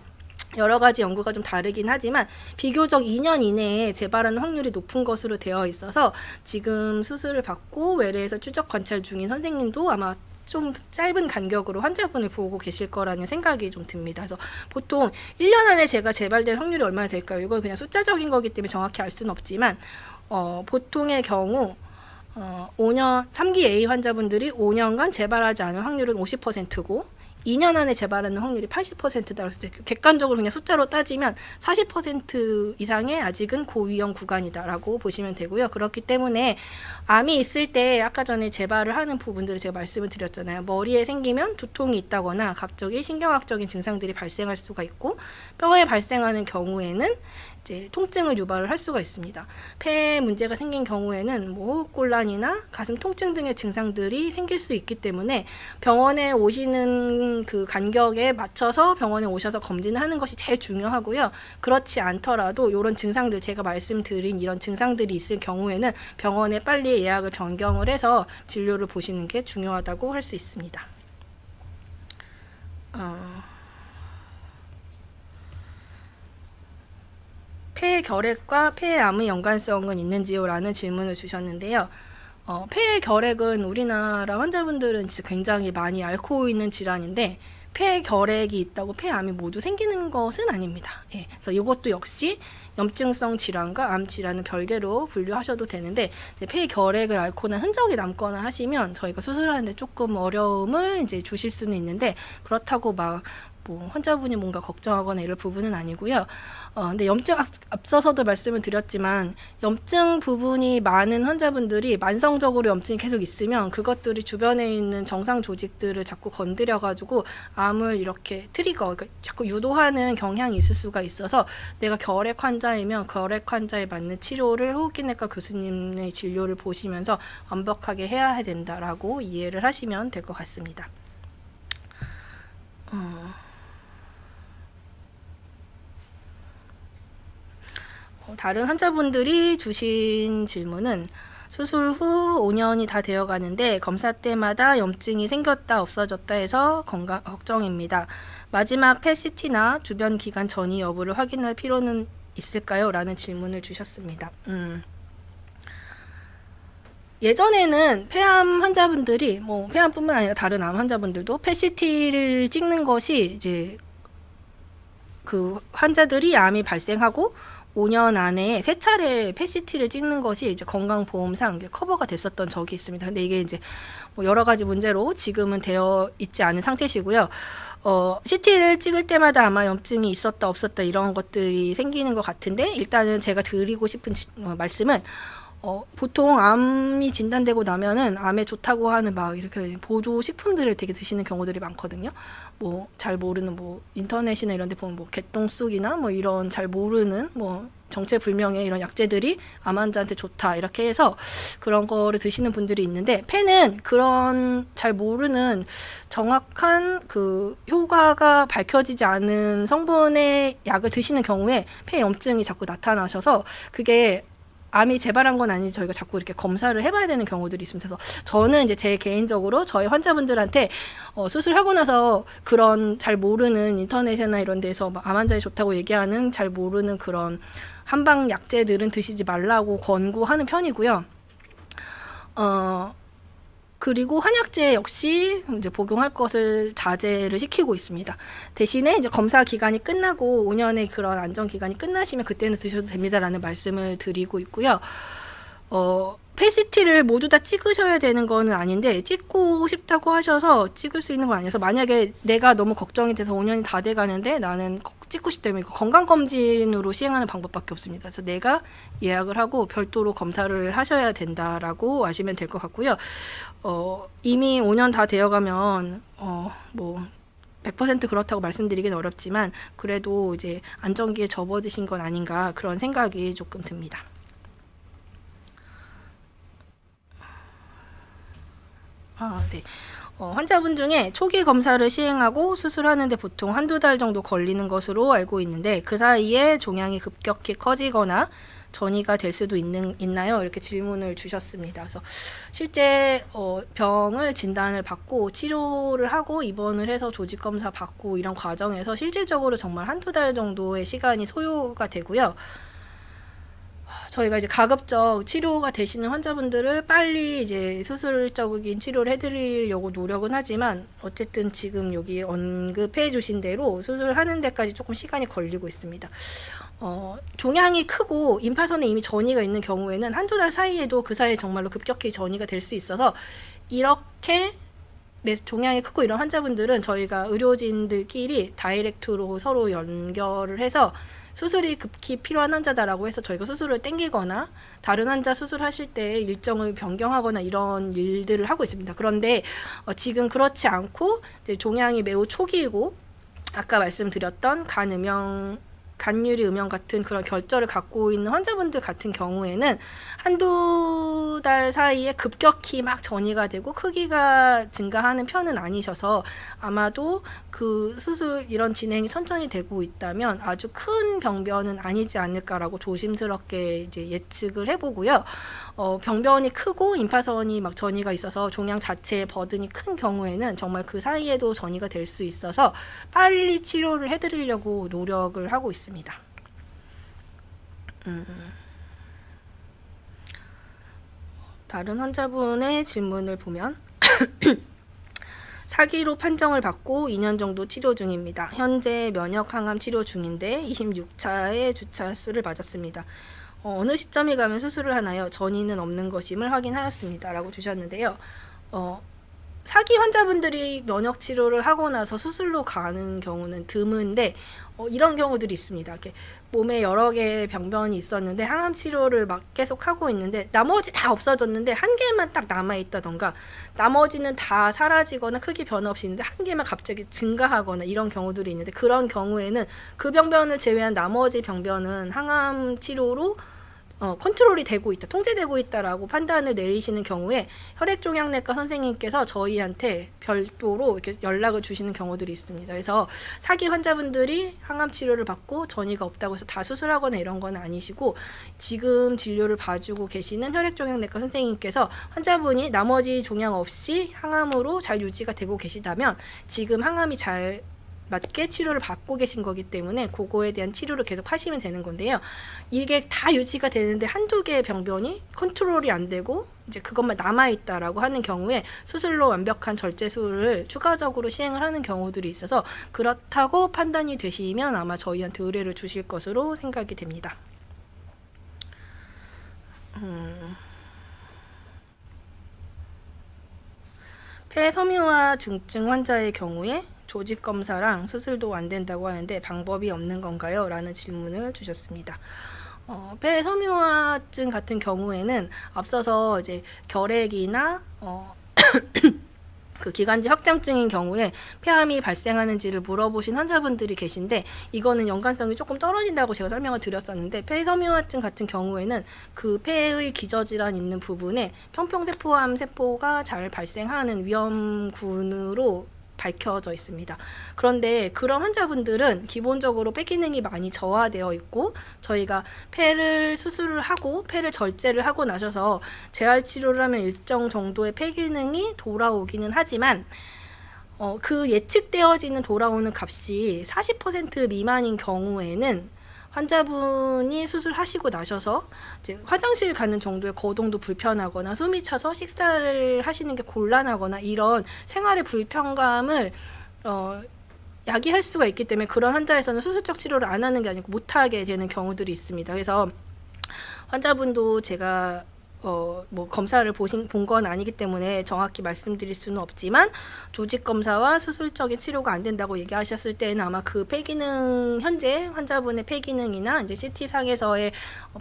여러 가지 연구가 좀 다르긴 하지만 비교적 2년 이내에 재발하는 확률이 높은 것으로 되어 있어서 지금 수술을 받고 외래에서 추적 관찰 중인 선생님도 아마 좀 짧은 간격으로 환자분을 보고 계실 거라는 생각이 좀 듭니다. 그래서 보통 1년 안에 제가 재발될 확률이 얼마나 될까요? 이건 그냥 숫자적인 거기 때문에 정확히 알 수는 없지만 보통의 경우 3기 A 환자분들이 5년간 재발하지 않을 확률은 50%고 2년 안에 재발하는 확률이 80%다. 그래서 객관적으로 그냥 숫자로 따지면 40% 이상의 아직은 고위험 구간이다라고 보시면 되고요. 그렇기 때문에 암이 있을 때 아까 전에 재발을 하는 부분들을 제가 말씀을 드렸잖아요. 머리에 생기면 두통이 있다거나 갑자기 신경학적인 증상들이 발생할 수가 있고 뼈에 발생하는 경우에는 이제 통증을 유발을 할 수가 있습니다. 폐에 문제가 생긴 경우에는 뭐 호흡곤란이나 가슴 통증 등의 증상들이 생길 수 있기 때문에 병원에 오시는 그 간격에 맞춰서 병원에 오셔서 검진을 하는 것이 제일 중요하고요. 그렇지 않더라도 이런 증상들 제가 말씀드린 이런 증상들이 있을 경우에는 병원에 빨리 예약을 변경을 해서 진료를 보시는 게 중요하다고 할 수 있습니다. 폐의 결핵과 폐암의 연관성은 있는지요? 라는 질문을 주셨는데요. 폐의 결핵은 우리나라 환자분들은 진짜 굉장히 많이 앓고 있는 질환인데 폐의 결핵이 있다고 폐암이 모두 생기는 것은 아닙니다. 예, 그래서 이것도 역시 염증성 질환과 암 질환은 별개로 분류하셔도 되는데 이제 폐의 결핵을 앓거나 흔적이 남거나 하시면 저희가 수술하는데 조금 어려움을 이제 주실 수는 있는데 그렇다고 막 뭐 환자분이 뭔가 걱정하거나 이럴 부분은 아니고요. 근데 염증 앞서서도 말씀을 드렸지만 염증 부분이 많은 환자분들이 만성적으로 염증이 계속 있으면 그것들이 주변에 있는 정상 조직들을 자꾸 건드려 가지고 암을 이렇게 트리거, 그러니까 자꾸 유도하는 경향이 있을 수가 있어서 내가 결핵 환자이면 결핵 환자에 맞는 치료를 호흡기내과 교수님의 진료를 보시면서 완벽하게 해야 된다라고 이해를 하시면 될 것 같습니다. 다른 환자분들이 주신 질문은 수술 후 5년이 다 되어 가는데 검사 때마다 염증이 생겼다 없어졌다 해서 건강 걱정입니다. 마지막 PET-CT나 주변 기관 전이 여부를 확인할 필요는 있을까요? 라는 질문을 주셨습니다. 예전에는 폐암 환자분들이 뭐 폐암뿐만 아니라 다른 암 환자분들도 PET-CT를 찍는 것이 이제 그 환자들이 암이 발생하고 5년 안에 3차례 PET-CT를 찍는 것이 이제 건강보험상 커버가 됐었던 적이 있습니다. 근데 이게 이제 뭐 여러 가지 문제로 지금은 되어 있지 않은 상태시고요. CT를 찍을 때마다 아마 염증이 있었다 없었다 이런 것들이 생기는 것 같은데 일단은 제가 드리고 싶은 말씀은 보통 암이 진단되고 나면은 암에 좋다고 하는 막 이렇게 보조 식품들을 되게 드시는 경우들이 많거든요. 뭐 잘 모르는 뭐 인터넷이나 이런 데 보면 뭐 개똥쑥이나 뭐 이런 잘 모르는 뭐 정체불명의 이런 약재들이 암 환자한테 좋다 이렇게 해서 그런 거를 드시는 분들이 있는데 폐는 그런 잘 모르는 정확한 그 효과가 밝혀지지 않은 성분의 약을 드시는 경우에 폐 염증이 자꾸 나타나셔서 그게 암이 재발한 건 아닌지 저희가 자꾸 이렇게 검사를 해봐야 되는 경우들이 있습니다. 그래서 저는 이제 제 개인적으로 저희 환자분들한테 수술하고 나서 그런 잘 모르는 인터넷이나 이런 데서 암 환자에 좋다고 얘기하는 잘 모르는 그런 한방 약재들은 드시지 말라고 권고하는 편이고요. 그리고 한약재 역시 이제 복용할 것을 자제를 시키고 있습니다. 대신에 이제 검사 기간이 끝나고 5년의 그런 안전 기간이 끝나시면 그때는 드셔도 됩니다라는 말씀을 드리고 있고요. PET-CT를 모두 다 찍으셔야 되는 거는 아닌데 찍고 싶다고 하셔서 찍을 수 있는 건 아니어서 만약에 내가 너무 걱정이 돼서 5년이 다 돼가는데 나는 찍고 싶다면 건강검진으로 시행하는 방법밖에 없습니다. 그래서 내가 예약을 하고 별도로 검사를 하셔야 된다라고 아시면 될 것 같고요. 이미 5년 다 되어가면 뭐 100% 그렇다고 말씀드리긴 어렵지만 그래도 이제 안정기에 접어드신 건 아닌가 그런 생각이 조금 듭니다. 네. 환자분 중에 초기 검사를 시행하고 수술하는데 보통 한두 달 정도 걸리는 것으로 알고 있는데 그 사이에 종양이 급격히 커지거나 전이가 될 수도 있나요? 이렇게 질문을 주셨습니다. 그래서 실제 병을 진단을 받고 치료를 하고 입원을 해서 조직검사 받고 이런 과정에서 실질적으로 정말 한두 달 정도의 시간이 소요가 되고요. 저희가 이제 가급적 치료가 되시는 환자분들을 빨리 이제 수술적인 치료를 해드리려고 노력은 하지만 어쨌든 지금 여기 언급해 주신 대로 수술하는 데까지 조금 시간이 걸리고 있습니다. 종양이 크고 임파선에 이미 전이가 있는 경우에는 한두 달 사이에도 그 사이에 정말로 급격히 전이가 될 수 있어서 이렇게 종양이 크고 이런 환자분들은 저희가 의료진들끼리 다이렉트로 서로 연결을 해서 수술이 급히 필요한 환자다라고 해서 저희가 수술을 땡기거나 다른 환자 수술하실 때 일정을 변경하거나 이런 일들을 하고 있습니다. 그런데 지금 그렇지 않고 이제 종양이 매우 초기이고 아까 말씀드렸던 간유리 음영 같은 그런 결절을 갖고 있는 환자분들 같은 경우에는 한두 달 사이에 급격히 막 전이가 되고 크기가 증가하는 편은 아니셔서 아마도 그 수술 이런 진행이 천천히 되고 있다면 아주 큰 병변은 아니지 않을까라고 조심스럽게 이제 예측을 해보고요. 병변이 크고 임파선이 막 전이가 있어서 종양 자체의 버든이 큰 경우에는 정말 그 사이에도 전이가 될 수 있어서 빨리 치료를 해드리려고 노력을 하고 있습니다. 다른 환자분의 질문을 보면 사기로 판정을 받고 2년 정도 치료 중입니다. 현재 면역항암 치료 중인데 26차의 주차수를 맞았습니다. 어느 시점에 가면 수술을 하나요? 전이는 없는 것임을 확인하였습니다. 라고 주셨는데요. 사기 환자분들이 면역 치료를 하고 나서 수술로 가는 경우는 드문데 이런 경우들이 있습니다. 이렇게 몸에 여러 개의 병변이 있었는데 항암 치료를 막 계속 하고 있는데 나머지 다 없어졌는데 한 개만 딱 남아 있다던가 나머지는 다 사라지거나 크게 변화 없이 있는데 한 개만 갑자기 증가하거나 이런 경우들이 있는데 그런 경우에는 그 병변을 제외한 나머지 병변은 항암 치료로 컨트롤이 되고 있다, 통제되고 있다라고 판단을 내리시는 경우에 혈액종양내과 선생님께서 저희한테 별도로 이렇게 연락을 주시는 경우들이 있습니다. 그래서 사기 환자분들이 항암 치료를 받고 전이가 없다고 해서 다 수술하거나 이런 건 아니시고 지금 진료를 봐주고 계시는 혈액종양내과 선생님께서 환자분이 나머지 종양 없이 항암으로 잘 유지가 되고 계시다면 지금 항암이 잘 맞게 치료를 받고 계신 거기 때문에 그거에 대한 치료를 계속 하시면 되는 건데요. 이게 다 유지가 되는데 한두 개의 병변이 컨트롤이 안 되고 이제 그것만 남아있다라고 하는 경우에 수술로 완벽한 절제술을 추가적으로 시행을 하는 경우들이 있어서 그렇다고 판단이 되시면 아마 저희한테 의뢰를 주실 것으로 생각이 됩니다. 폐섬유화 증증 환자의 경우에 조직검사랑 수술도 안 된다고 하는데 방법이 없는 건가요? 라는 질문을 주셨습니다. 폐섬유화증 같은 경우에는 앞서서 이제 결핵이나 그 기관지 확장증인 경우에 폐암이 발생하는지를 물어보신 환자분들이 계신데 이거는 연관성이 조금 떨어진다고 제가 설명을 드렸었는데 폐섬유화증 같은 경우에는 그 폐의 기저질환 있는 부분에 평평세포암 세포가 잘 발생하는 위험군으로 밝혀져 있습니다. 그런데 그런 환자분들은 기본적으로 폐 기능이 많이 저하되어 있고 저희가 폐를 수술을 하고 폐를 절제를 하고 나셔서 재활 치료를 하면 일정 정도의 폐 기능이 돌아오기는 하지만 그 예측되어지는 돌아오는 값이 40% 미만인 경우에는 환자분이 수술하시고 나셔서 이제 화장실 가는 정도의 거동도 불편하거나 숨이 차서 식사를 하시는 게 곤란하거나 이런 생활의 불편감을 야기할 수가 있기 때문에 그런 환자에서는 수술적 치료를 안 하는 게 아니고 못하게 되는 경우들이 있습니다. 그래서 환자분도 제가 뭐 검사를 본 건 아니기 때문에 정확히 말씀드릴 수는 없지만 조직 검사와 수술적인 치료가 안 된다고 얘기하셨을 때는 아마 그 폐기능 현재 환자분의 폐기능이나 이제 CT 상에서의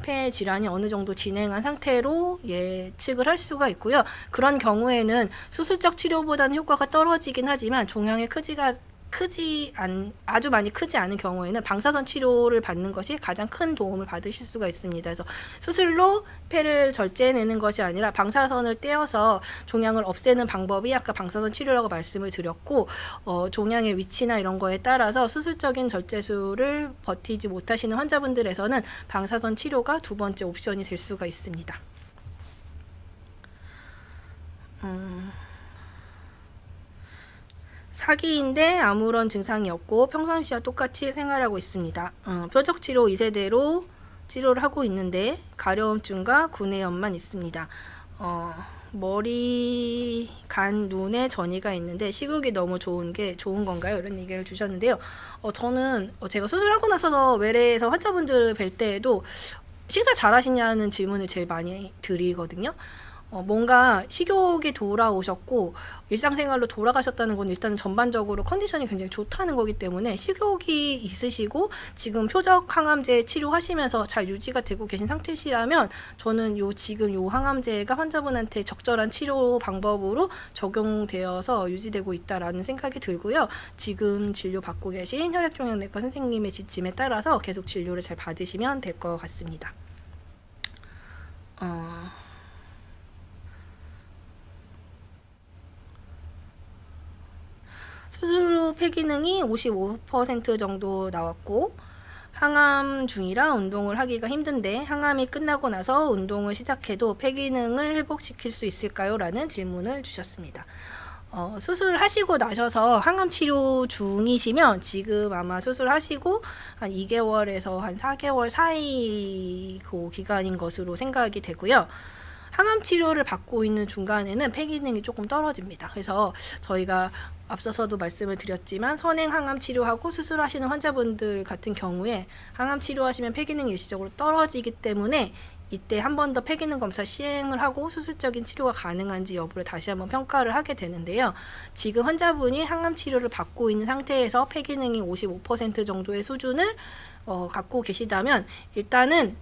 폐 질환이 어느 정도 진행한 상태로 예측을 할 수가 있고요. 그런 경우에는 수술적 치료보다는 효과가 떨어지긴 하지만 종양의 크기가 아주 많이 크지 않은 경우에는 방사선 치료를 받는 것이 가장 큰 도움을 받으실 수가 있습니다. 그래서 수술로 폐를 절제해내는 것이 아니라 방사선을 떼어서 종양을 없애는 방법이 아까 방사선 치료라고 말씀을 드렸고, 종양의 위치나 이런 거에 따라서 수술적인 절제술을 버티지 못하시는 환자분들에서는 방사선 치료가 두 번째 옵션이 될 수가 있습니다. 사기인데 아무런 증상이 없고 평상시와 똑같이 생활하고 있습니다. 표적치료 2세대로 치료를 하고 있는데 가려움증과 구내염만 있습니다. 머리, 간, 눈에 전이가 있는데 시국이 너무 좋은 건가요? 이런 얘기를 주셨는데요. 저는 제가 수술하고 나서 외래에서 환자분들 뵐 때에도 식사 잘 하시냐는 질문을 제일 많이 드리거든요. 뭔가 식욕이 돌아오셨고 일상생활로 돌아가셨다는 건 일단 전반적으로 컨디션이 굉장히 좋다는 거기 때문에 식욕이 있으시고 지금 표적 항암제 치료하시면서 잘 유지가 되고 계신 상태시라면 저는 지금 요 항암제가 환자분한테 적절한 치료 방법으로 적용되어서 유지되고 있다라는 생각이 들고요. 지금 진료 받고 계신 혈액종양내과 선생님의 지침에 따라서 계속 진료를 잘 받으시면 될 것 같습니다. 수술 후 폐기능이 55% 정도 나왔고 항암 중이라 운동을 하기가 힘든데 항암이 끝나고 나서 운동을 시작해도 폐기능을 회복시킬 수 있을까요? 라는 질문을 주셨습니다. 수술하시고 나셔서 항암 치료 중이시면 지금 아마 수술하시고 한 2개월에서 한 4개월 사이 그 기간인 것으로 생각이 되고요. 항암 치료를 받고 있는 중간에는 폐기능이 조금 떨어집니다. 그래서 저희가 앞서서도 말씀을 드렸지만 선행 항암 치료하고 수술하시는 환자분들 같은 경우에 항암 치료하시면 폐기능이 일시적으로 떨어지기 때문에 이때 한 번 더 폐기능 검사 시행을 하고 수술적인 치료가 가능한지 여부를 다시 한번 평가를 하게 되는데요. 지금 환자분이 항암 치료를 받고 있는 상태에서 폐기능이 55% 정도의 수준을 갖고 계시다면 일단은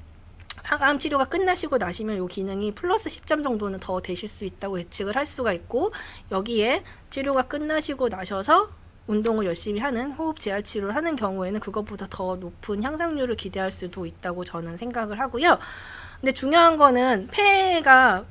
항암 치료가 끝나시고 나시면 이 기능이 플러스 10점 정도는 더 되실 수 있다고 예측을 할 수가 있고, 여기에 치료가 끝나시고 나셔서 운동을 열심히 하는 호흡 재활 치료를 하는 경우에는 그것보다 더 높은 향상률을 기대할 수도 있다고 저는 생각을 하고요. 근데 중요한 거는 폐가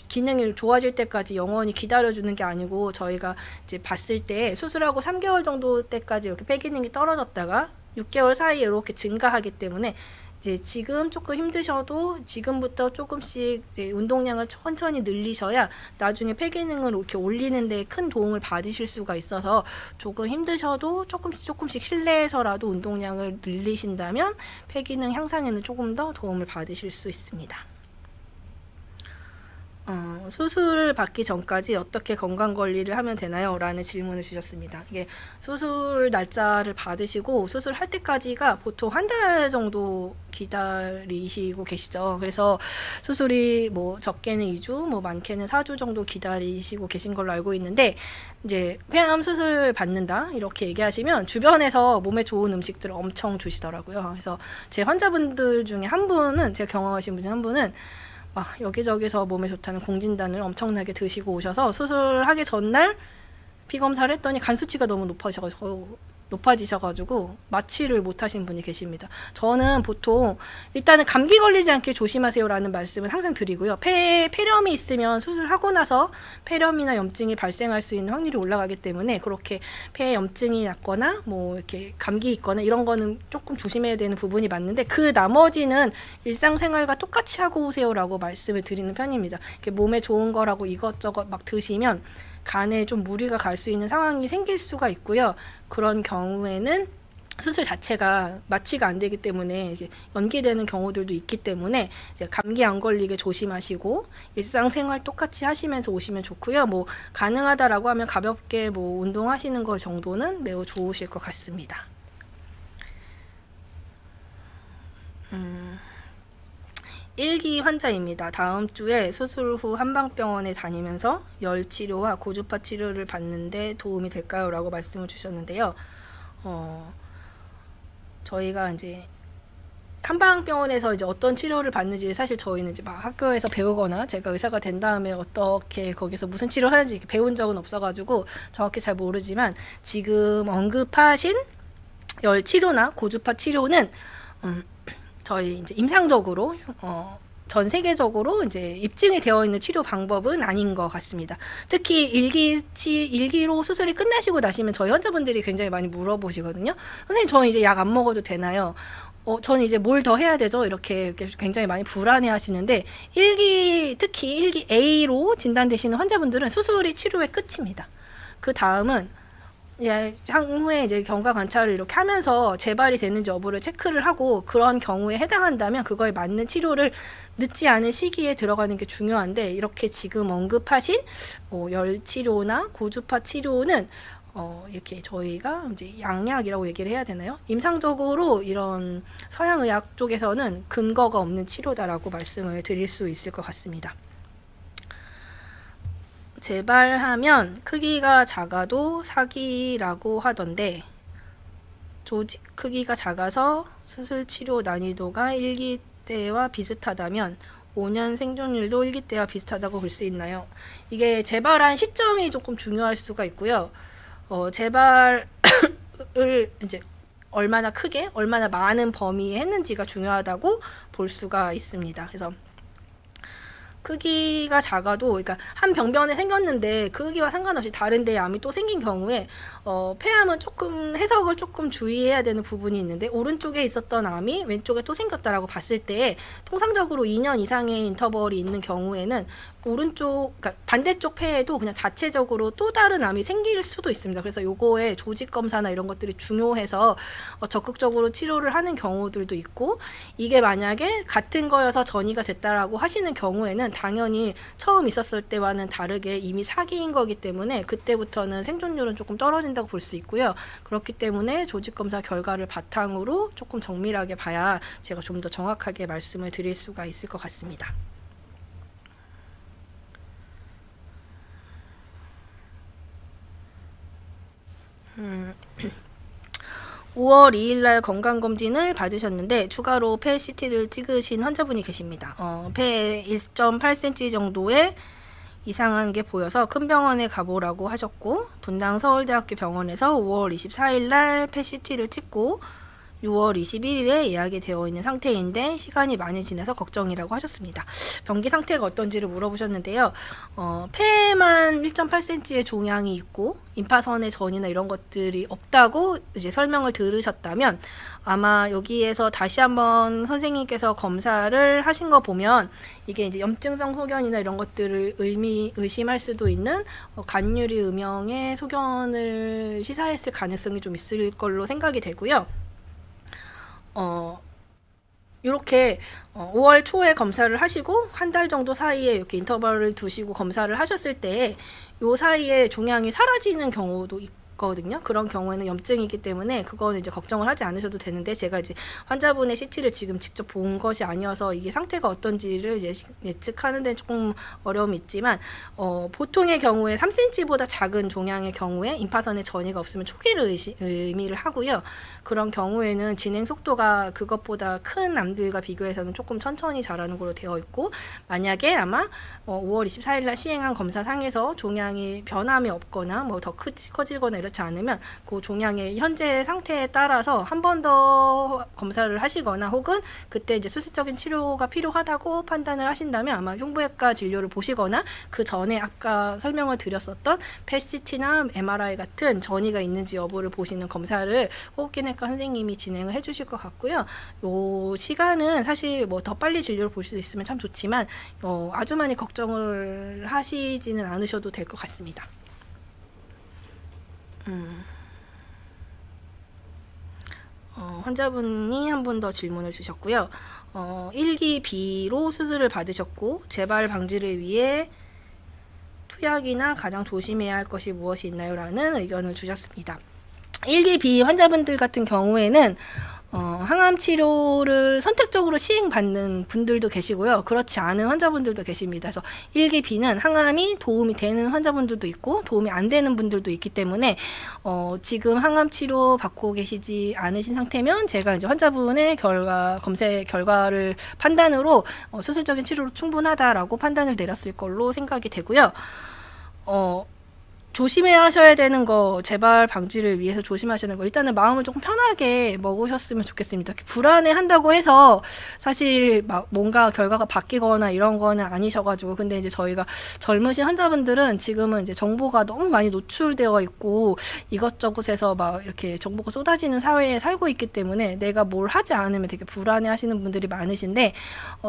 기능이 좋아질 때까지 영원히 기다려주는 게 아니고, 저희가 이제 봤을 때 수술하고 3개월 정도 때까지 이렇게 폐 기능이 떨어졌다가 6개월 사이에 이렇게 증가하기 때문에 이제 지금 조금 힘드셔도 지금부터 조금씩 이제 운동량을 천천히 늘리셔야 나중에 폐 기능을 이렇게 올리는 데 큰 도움을 받으실 수가 있어서 조금 힘드셔도 조금씩 실내에서라도 운동량을 늘리신다면 폐 기능 향상에는 조금 더 도움을 받으실 수 있습니다. 수술을 받기 전까지 어떻게 건강관리를 하면 되나요? 라는 질문을 주셨습니다. 이게 수술 날짜를 받으시고 수술할 때까지가 보통 한 달 정도 기다리시고 계시죠. 그래서 수술이 뭐 적게는 2주, 뭐 많게는 4주 정도 기다리시고 계신 걸로 알고 있는데, 이제 폐암 수술 받는다 이렇게 얘기하시면 주변에서 몸에 좋은 음식들을 엄청 주시더라고요. 그래서 제 환자분들 중에 한 분은, 제가 경험하신 분 중 한 분은 여기저기서 몸에 좋다는 공진단을 엄청나게 드시고 오셔서 수술하기 전날 피검사를 했더니 간 수치가 너무 높아지셔가지고 마취를 못 하신 분이 계십니다. 저는 보통 일단은 감기 걸리지 않게 조심하세요라는 말씀을 항상 드리고요. 폐렴이 있으면 수술하고 나서 폐렴이나 염증이 발생할 수 있는 확률이 올라가기 때문에 그렇게 폐 염증이 났거나 뭐 이렇게 감기 있거나 이런 거는 조금 조심해야 되는 부분이 맞는데, 그 나머지는 일상생활과 똑같이 하고 오세요라고 말씀을 드리는 편입니다. 이렇게 몸에 좋은 거라고 이것저것 막 드시면 간에 좀 무리가 갈 수 있는 상황이 생길 수가 있고요. 그런 경우에는 수술 자체가 마취가 안 되기 때문에 연기되는 경우들도 있기 때문에 이제 감기 안 걸리게 조심하시고 일상생활 똑같이 하시면서 오시면 좋고요. 뭐 가능하다라고 하면 가볍게 뭐 운동하시는 거 정도는 매우 좋으실 것 같습니다. 1기 환자입니다. 다음 주에 수술 후 한방병원에 다니면서 열 치료와 고주파 치료를 받는데 도움이 될까요? 라고 말씀을 주셨는데요. 저희가 이제 한방병원에서 이제 어떤 치료를 받는지 사실 저희는 이제 막 학교에서 배우거나 제가 의사가 된 다음에 어떻게 거기서 무슨 치료를 하는지 배운 적은 없어가지고 정확히 잘 모르지만 지금 언급하신 열 치료나 고주파 치료는 저희 이제 임상적으로 전 세계적으로 이제 입증이 되어 있는 치료 방법은 아닌 것 같습니다. 특히 일기로 수술이 끝나시고 나시면 저희 환자분들이 굉장히 많이 물어보시거든요. 선생님, 저는 이제 약 안 먹어도 되나요? 저는 이제 뭘 더 해야 되죠? 이렇게 굉장히 많이 불안해 하시는데, 특히 일기 A로 진단되시는 환자분들은 수술이 치료의 끝입니다. 그 다음은 향후에 이제 경과 관찰을 이렇게 하면서 재발이 되는지 여부를 체크를 하고, 그런 경우에 해당한다면 그거에 맞는 치료를 늦지 않은 시기에 들어가는 게 중요한데, 이렇게 지금 언급하신 열 치료나 고주파 치료는 이렇게 저희가 이제 양약이라고 얘기를 해야 되나요? 임상적으로 이런 서양의학 쪽에서는 근거가 없는 치료다라고 말씀을 드릴 수 있을 것 같습니다. 재발하면 크기가 작아도 사기라고 하던데, 조직 크기가 작아서 수술 치료 난이도가 1기 때와 비슷하다면 5년 생존율도 1기 때와 비슷하다고 볼 수 있나요? 이게 재발한 시점이 조금 중요할 수가 있고요. 재발을 이제 얼마나 크게, 얼마나 많은 범위에 했는지가 중요하다고 볼 수가 있습니다. 그래서 크기가 작아도, 그러니까 한 병변에 생겼는데 그 크기와 상관없이 다른 데에 암이 또 생긴 경우에 폐암은 조금 해석을 조금 주의해야 되는 부분이 있는데, 오른쪽에 있었던 암이 왼쪽에 또 생겼다라고 봤을 때 통상적으로 2년 이상의 인터벌이 있는 경우에는 그러니까 반대쪽 폐에도 그냥 자체적으로 또 다른 암이 생길 수도 있습니다. 그래서 요거에 조직 검사나 이런 것들이 중요해서 적극적으로 치료를 하는 경우들도 있고, 이게 만약에 같은 거여서 전이가 됐다라고 하시는 경우에는 당연히 처음 있었을 때와는 다르게 이미 사기인 거기 때문에 그때부터는 생존율은 조금 떨어진다고 볼 수 있고요. 그렇기 때문에 조직 검사 결과를 바탕으로 조금 정밀하게 봐야 제가 좀 더 정확하게 말씀을 드릴 수가 있을 것 같습니다. 5월 2일날 건강검진을 받으셨는데 추가로 폐 CT를 찍으신 환자분이 계십니다. 폐에 1.8cm 정도의 이상한 게 보여서 큰 병원에 가보라고 하셨고, 분당 서울대학교 병원에서 5월 24일날 폐 CT를 찍고 6월 21일에 예약이 되어 있는 상태인데 시간이 많이 지나서 걱정이라고 하셨습니다. 병기 상태가 어떤지를 물어보셨는데요. 폐에만 1.8cm의 종양이 있고 임파선의 전이나 이런 것들이 없다고 이제 설명을 들으셨다면, 아마 여기에서 다시 한번 선생님께서 검사를 하신 거 보면 이게 이제 염증성 소견이나 이런 것들을 의심할 수도 있는 간유리 음영의 소견을 시사했을 가능성이 좀 있을 걸로 생각이 되고요. 이렇게 5월 초에 검사를 하시고 한 달 정도 사이에 이렇게 인터벌을 두시고 검사를 하셨을 때 요 사이에 종양이 사라지는 경우도 있거든요. 그런 경우에는 염증이기 때문에 그거는 이제 걱정을 하지 않으셔도 되는데, 제가 이제 환자분의 CT를 지금 직접 본 것이 아니어서 이게 상태가 어떤지를 예측하는 데는 조금 어려움이 있지만, 보통의 경우에 3cm보다 작은 종양의 경우에 임파선의 전이가 없으면 초기를 의미를 하고요. 그런 경우에는 진행 속도가 그것보다 큰 암들과 비교해서는 조금 천천히 자라는 걸로 되어 있고, 만약에 아마 5월 24일날 시행한 검사상에서 종양이 변함이 없거나 뭐 더 커지거나 이렇지 않으면 그 종양의 현재 상태에 따라서 한 번 더 검사를 하시거나, 혹은 그때 이제 수술적인 치료가 필요하다고 판단을 하신다면 아마 흉부외과 진료를 보시거나, 그 전에 아까 설명을 드렸었던 PET-CT나 MRI 같은 전이가 있는지 여부를 보시는 검사를 호흡기내과 선생님이 진행을 해주실 것 같고요. 요 시간은 사실 뭐 더 빨리 진료를 볼 수 있으면 참 좋지만 아주 많이 걱정을 하시지는 않으셔도 될 것 같습니다. 환자분이 한 번 더 질문을 주셨고요. 1기 B로 수술을 받으셨고 재발 방지를 위해 투약이나 가장 조심해야 할 것이 무엇이 있나요? 라는 의견을 주셨습니다. 1기 B 환자분들 같은 경우에는 항암 치료를 선택적으로 시행받는 분들도 계시고요. 그렇지 않은 환자분들도 계십니다. 그래서 1기 B는 항암이 도움이 되는 환자분들도 있고 도움이 안 되는 분들도 있기 때문에 지금 항암 치료 받고 계시지 않으신 상태면 제가 이제 환자분의 검색 결과를 판단으로 수술적인 치료로 충분하다라고 판단을 내렸을 걸로 생각이 되고요. 조심해야 하셔야 되는 거, 재발 방지를 위해서 조심하셔야 되는 거, 일단은 마음을 조금 편하게 먹으셨으면 좋겠습니다. 불안해 한다고 해서 사실 막 뭔가 결과가 바뀌거나 이런 거는 아니셔가지고, 근데 이제 저희가 젊으신 환자분들은 지금은 이제 정보가 너무 많이 노출되어 있고 이것저것에서 막 이렇게 정보가 쏟아지는 사회에 살고 있기 때문에 내가 뭘 하지 않으면 되게 불안해 하시는 분들이 많으신데,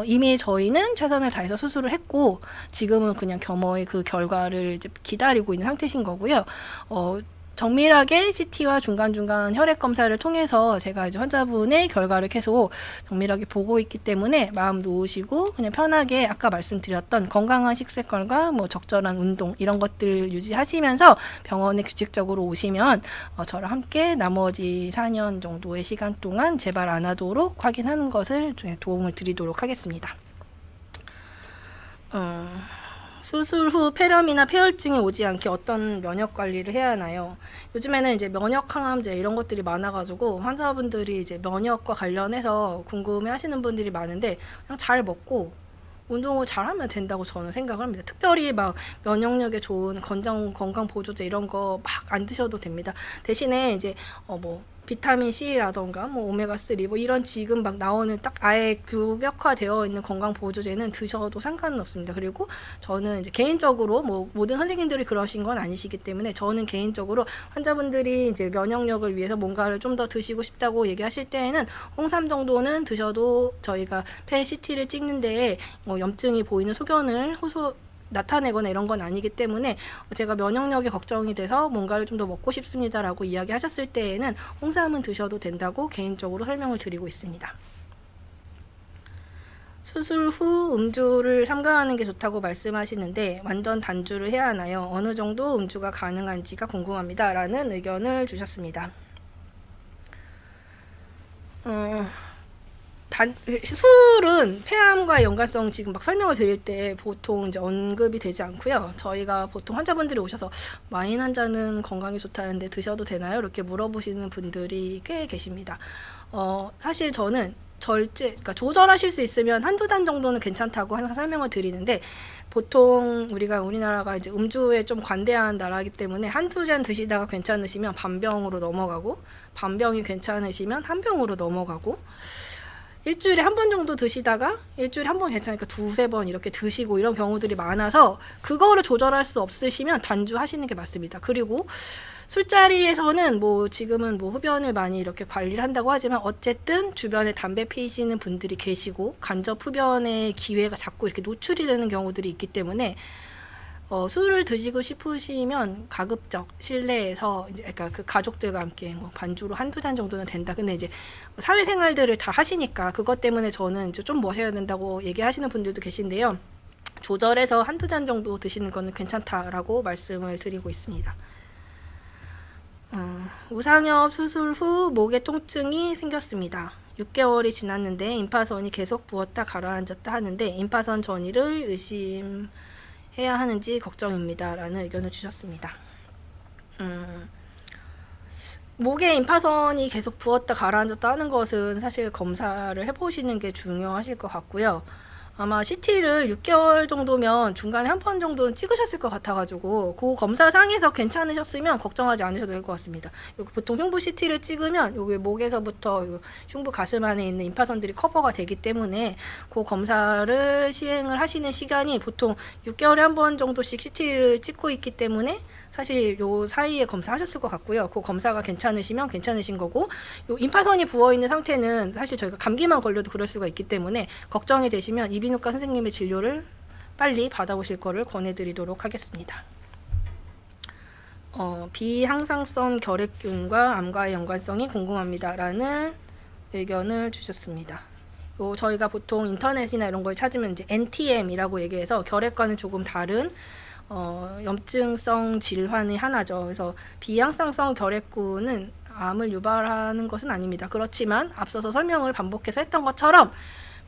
이미 저희는 최선을 다해서 수술을 했고 지금은 그냥 겸허히 그 결과를 이제 기다리고 있는 상태신 거고요. 정밀하게 CT와 중간중간 혈액 검사를 통해서 제가 이제 환자분의 결과를 계속 정밀하게 보고 있기 때문에 마음 놓으시고 그냥 편하게 아까 말씀드렸던 건강한 식습관과 뭐 적절한 운동 이런 것들 유지하시면서 병원에 규칙적으로 오시면 저랑 함께 나머지 4년 정도의 시간 동안 재발 안 하도록 확인하는 것을 도움을 드리도록 하겠습니다. 수술 후 폐렴이나 폐혈증이 오지 않게 어떤 면역 관리를 해야 하나요? 요즘에는 이제 면역 항암제 이런 것들이 많아가지고 환자분들이 이제 면역과 관련해서 궁금해 하시는 분들이 많은데 그냥 잘 먹고 운동을 잘하면 된다고 저는 생각을 합니다. 특별히 막 면역력에 좋은 건강 보조제 이런 거 막 안 드셔도 됩니다. 대신에 이제 비타민 C라던가 오메가3 이런 지금 막 나오는 딱 아예 규격화되어 있는 건강 보조제는 드셔도 상관은 없습니다. 그리고 저는 이제 개인적으로 모든 선생님들이 그러신 건 아니시기 때문에 저는 개인적으로 환자분들이 이제 면역력을 위해서 뭔가를 좀 더 드시고 싶다고 얘기하실 때에는 홍삼 정도는 드셔도 저희가 폐 CT를 찍는 데에 염증이 보이는 소견을 나타내거나 이런 건 아니기 때문에 제가 면역력이 걱정이 돼서 뭔가를 좀 더 먹고 싶습니다라고 이야기하셨을 때에는 홍삼은 드셔도 된다고 개인적으로 설명을 드리고 있습니다. 수술 후 음주를 삼가하는 게 좋다고 말씀하시는데 완전 단주를 해야 하나요? 어느 정도 음주가 가능한지가 궁금합니다. 라는 의견을 주셨습니다. 술은 폐암과 연관성 지금 막 설명을 드릴 때 보통 이제 언급이 되지 않고요. 저희가 보통 환자분들이 오셔서 와인 한 잔은 건강에 좋다는데 드셔도 되나요? 이렇게 물어보시는 분들이 꽤 계십니다. 사실 저는 그러니까 조절하실 수 있으면 한두 잔 정도는 괜찮다고 항상 설명을 드리는데 보통 우리나라가 이제 음주에 좀 관대한 나라이기 때문에 한두 잔 드시다가 괜찮으시면 반병으로 넘어가고 반병이 괜찮으시면 한 병으로 넘어가고 일주일에 한 번 정도 드시다가 일주일에 한 번 괜찮으니까 두세 번 이렇게 드시고 이런 경우들이 많아서 그거를 조절할 수 없으시면 단주하시는 게 맞습니다. 그리고 술자리에서는 지금은 흡연을 많이 이렇게 관리를 한다고 하지만 어쨌든 주변에 담배 피시는 분들이 계시고 간접 흡연의 기회가 자꾸 이렇게 노출이 되는 경우들이 있기 때문에 술을 드시고 싶으시면 가급적 실내에서 이제 그러니까 그 가족들과 함께 반주로 한두 잔 정도는 된다. 근데 이제 사회생활들을 다 하시니까 그것 때문에 저는 이제 좀 마셔야 된다고 얘기하시는 분들도 계신데요. 조절해서 한두 잔 정도 드시는 거는 괜찮다라고 말씀을 드리고 있습니다. 우상엽 수술 후 목에 통증이 생겼습니다. 6개월이 지났는데 임파선이 계속 부었다 가라앉았다 하는데 임파선 전이를 의심해야 하는지 걱정입니다. 라는 의견을 주셨습니다. 목에 임파선이 계속 부었다 가라앉았다 하는 것은 사실 검사를 해보시는 게 중요하실 것 같고요. 아마 CT를 6개월 정도면 중간에 한 번 정도는 찍으셨을 것 같아가지고 그 검사상에서 괜찮으셨으면 걱정하지 않으셔도 될 것 같습니다. 보통 흉부 CT를 찍으면 여기 목에서부터 흉부 가슴 안에 있는 임파선들이 커버가 되기 때문에 그 검사를 시행을 하시는 시간이 보통 6개월에 한 번 정도씩 CT를 찍고 있기 때문에 사실 요 사이에 검사하셨을 것 같고요. 그 검사가 괜찮으시면 괜찮으신 거고 요 임파선이 부어있는 상태는 사실 저희가 감기만 걸려도 그럴 수가 있기 때문에 걱정이 되시면 이비인후과 선생님의 진료를 빨리 받아보실 거를 권해드리도록 하겠습니다. 비항상성 결핵균과 암과의 연관성이 궁금합니다. 라는 의견을 주셨습니다. 저희가 보통 인터넷이나 이런 걸 찾으면 이제 NTM이라고 얘기해서 결핵과는 조금 다른 염증성 질환의 하나죠. 그래서 비항상성 결핵균은 암을 유발하는 것은 아닙니다. 그렇지만 앞서서 설명을 반복해서 했던 것처럼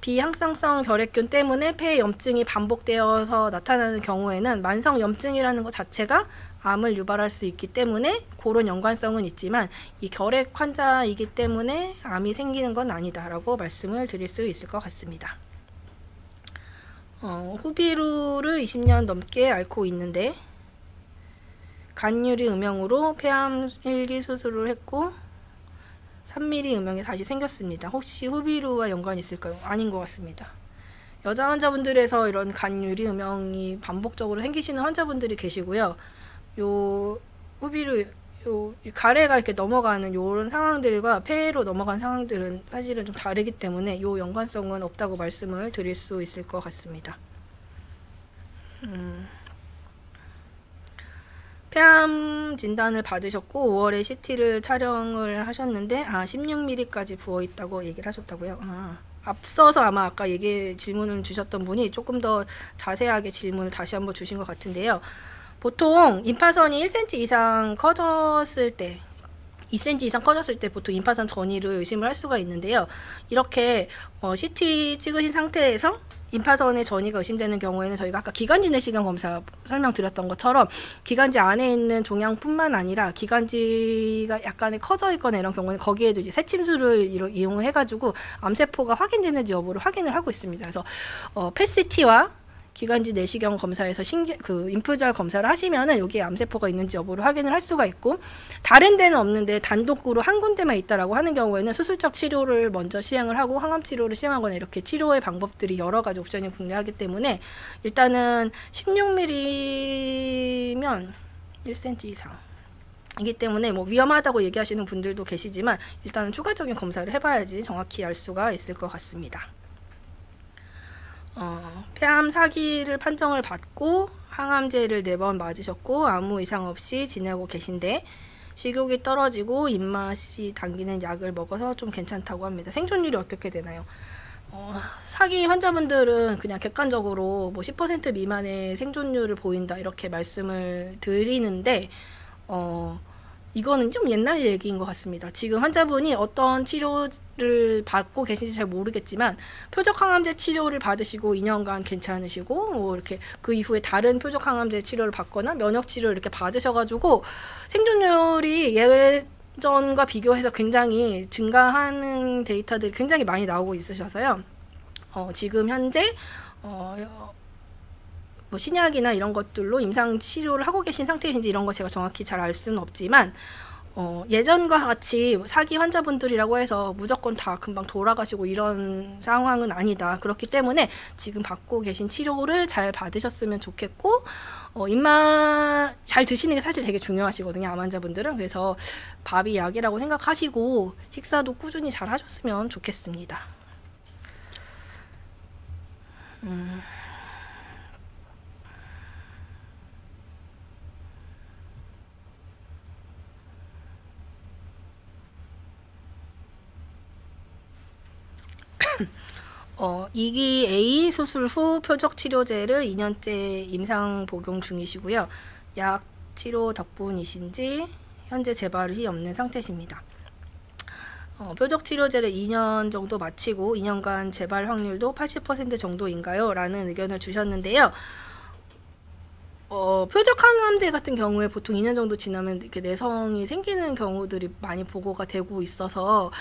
비항상성 결핵균 때문에 폐에 염증이 반복되어서 나타나는 경우에는 만성 염증이라는 것 자체가 암을 유발할 수 있기 때문에 그런 연관성은 있지만 이 결핵 환자이기 때문에 암이 생기는 건 아니다라고 말씀을 드릴 수 있을 것 같습니다. 후비루를 20년 넘게 앓고 있는데 간유리 음영으로 폐암 1기 수술을 했고 3mm 음영이 다시 생겼습니다. 혹시 후비루와 연관이 있을까요? 아닌 것 같습니다. 여자 환자분들에서 이런 간유리 음영이 반복적으로 생기시는 환자분들이 계시고요. 요 후비루 요 가래가 이렇게 넘어가는 요런 상황들과 폐로 넘어간 상황들은 사실은 좀 다르기 때문에 요 연관성은 없다고 말씀을 드릴 수 있을 것 같습니다. 폐암 진단을 받으셨고 5월에 CT를 촬영을 하셨는데 16mm까지 부어있다고 얘기를 하셨다고요. 앞서서 아마 아까 질문을 주셨던 분이 조금 더 자세하게 질문을 다시 한번 주신 것 같은데요. 보통 임파선이 1cm 이상 커졌을 때 2cm 이상 커졌을 때 보통 임파선 전이를 의심을 할 수가 있는데요. 이렇게 CT 찍으신 상태에서 임파선의 전이가 의심되는 경우에는 저희가 아까 기관지 내시경 검사 설명드렸던 것처럼 기관지 안에 있는 종양뿐만 아니라 기관지가 약간의 커져 있거나 이런 경우는 거기에도 이제 새침술을 이용해 가지고 암세포가 확인되는지 여부를 확인을 하고 있습니다. 그래서 PET-CT와 기관지 내시경 검사에서 인프절 검사를 하시면은 여기에 암세포가 있는지 여부를 확인을 할 수가 있고, 다른 데는 없는데 단독으로 한 군데만 있다라고 하는 경우에는 수술적 치료를 먼저 시행을 하고 항암 치료를 시행하거나 이렇게 치료의 방법들이 여러 가지 옵션이 존재하기 때문에 일단은 16mm면 1cm 이상 이기 때문에 뭐 위험하다고 얘기하시는 분들도 계시지만 일단은 추가적인 검사를 해봐야지 정확히 알 수가 있을 것 같습니다. 폐암 4기를 판정을 받고 항암제를 4번 맞으셨고 아무 이상 없이 지내고 계신데 식욕이 떨어지고 입맛이 당기는 약을 먹어서 좀 괜찮다고 합니다. 생존율이 어떻게 되나요? 4기 환자분들은 그냥 객관적으로 뭐 10% 미만의 생존율을 보인다 이렇게 말씀을 드리는데 이거는 좀 옛날 얘기인 것 같습니다. 지금 환자분이 어떤 치료를 받고 계신지 잘 모르겠지만 표적 항암제 치료를 받으시고 2년간 괜찮으시고 뭐 이렇게 그 이후에 다른 표적 항암제 치료를 받거나 면역 치료를 이렇게 받으셔가지고 생존율이 예전과 비교해서 굉장히 증가하는 데이터들이 굉장히 많이 나오고 있으셔서요. 지금 현재 뭐 신약이나 이런 것들로 임상 치료를 하고 계신 상태인지 이런 거 제가 정확히 잘 알 수는 없지만 예전과 같이 4기 환자분들이라고 해서 무조건 다 금방 돌아가시고 이런 상황은 아니다. 그렇기 때문에 지금 받고 계신 치료를 잘 받으셨으면 좋겠고 입맛 잘 드시는 게 사실 되게 중요하시거든요. 암 환자분들은. 그래서 밥이 약이라고 생각하시고 식사도 꾸준히 잘 하셨으면 좋겠습니다. 이기 A 수술 후 표적 치료제를 2년째 임상 복용 중이시고요. 약 치료 덕분이신지 현재 재발이 없는 상태십니다. 표적 치료제를 2년 정도 마치고 2년간 재발 확률도 80% 정도인가요? 라는 의견을 주셨는데요. 표적 항암제 같은 경우에 보통 2년 정도 지나면 이렇게 내성이 생기는 경우들이 많이 보고가 되고 있어서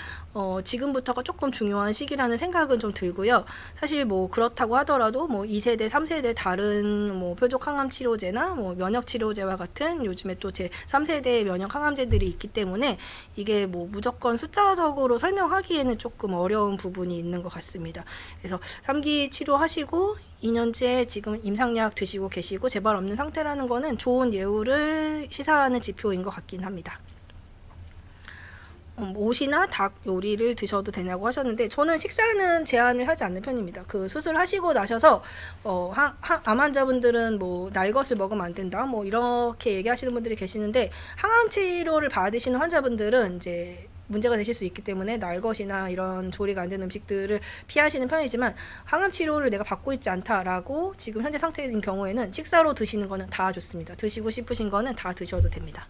지금부터가 조금 중요한 시기라는 생각은 좀 들고요. 사실 뭐 그렇다고 하더라도 뭐 2세대, 3세대 다른 뭐 표적 항암 치료제나 뭐 면역 치료제와 같은 요즘에 또 제 3세대 면역 항암제들이 있기 때문에 이게 뭐 무조건 숫자적으로 설명하기에는 조금 어려운 부분이 있는 것 같습니다. 그래서 3기 치료하시고 2년째 지금 임상약 드시고 계시고 재발 없는 상태라는 거는 좋은 예후를 시사하는 지표인 것 같긴 합니다. 옷이나 닭 요리를 드셔도 되냐고 하셨는데 저는 식사는 제한을 하지 않는 편입니다. 그 수술하시고 나셔서 암 환자분들은 뭐 날 것을 먹으면 안 된다 뭐 이렇게 얘기하시는 분들이 계시는데 항암 치료를 받으시는 환자분들은 이제 문제가 되실 수 있기 때문에 날것이나 이런 조리가 안 되는 음식들을 피하시는 편이지만 항암 치료를 내가 받고 있지 않다라고 지금 현재 상태인 경우에는 식사로 드시는 거는 다 좋습니다. 드시고 싶으신 거는 다 드셔도 됩니다.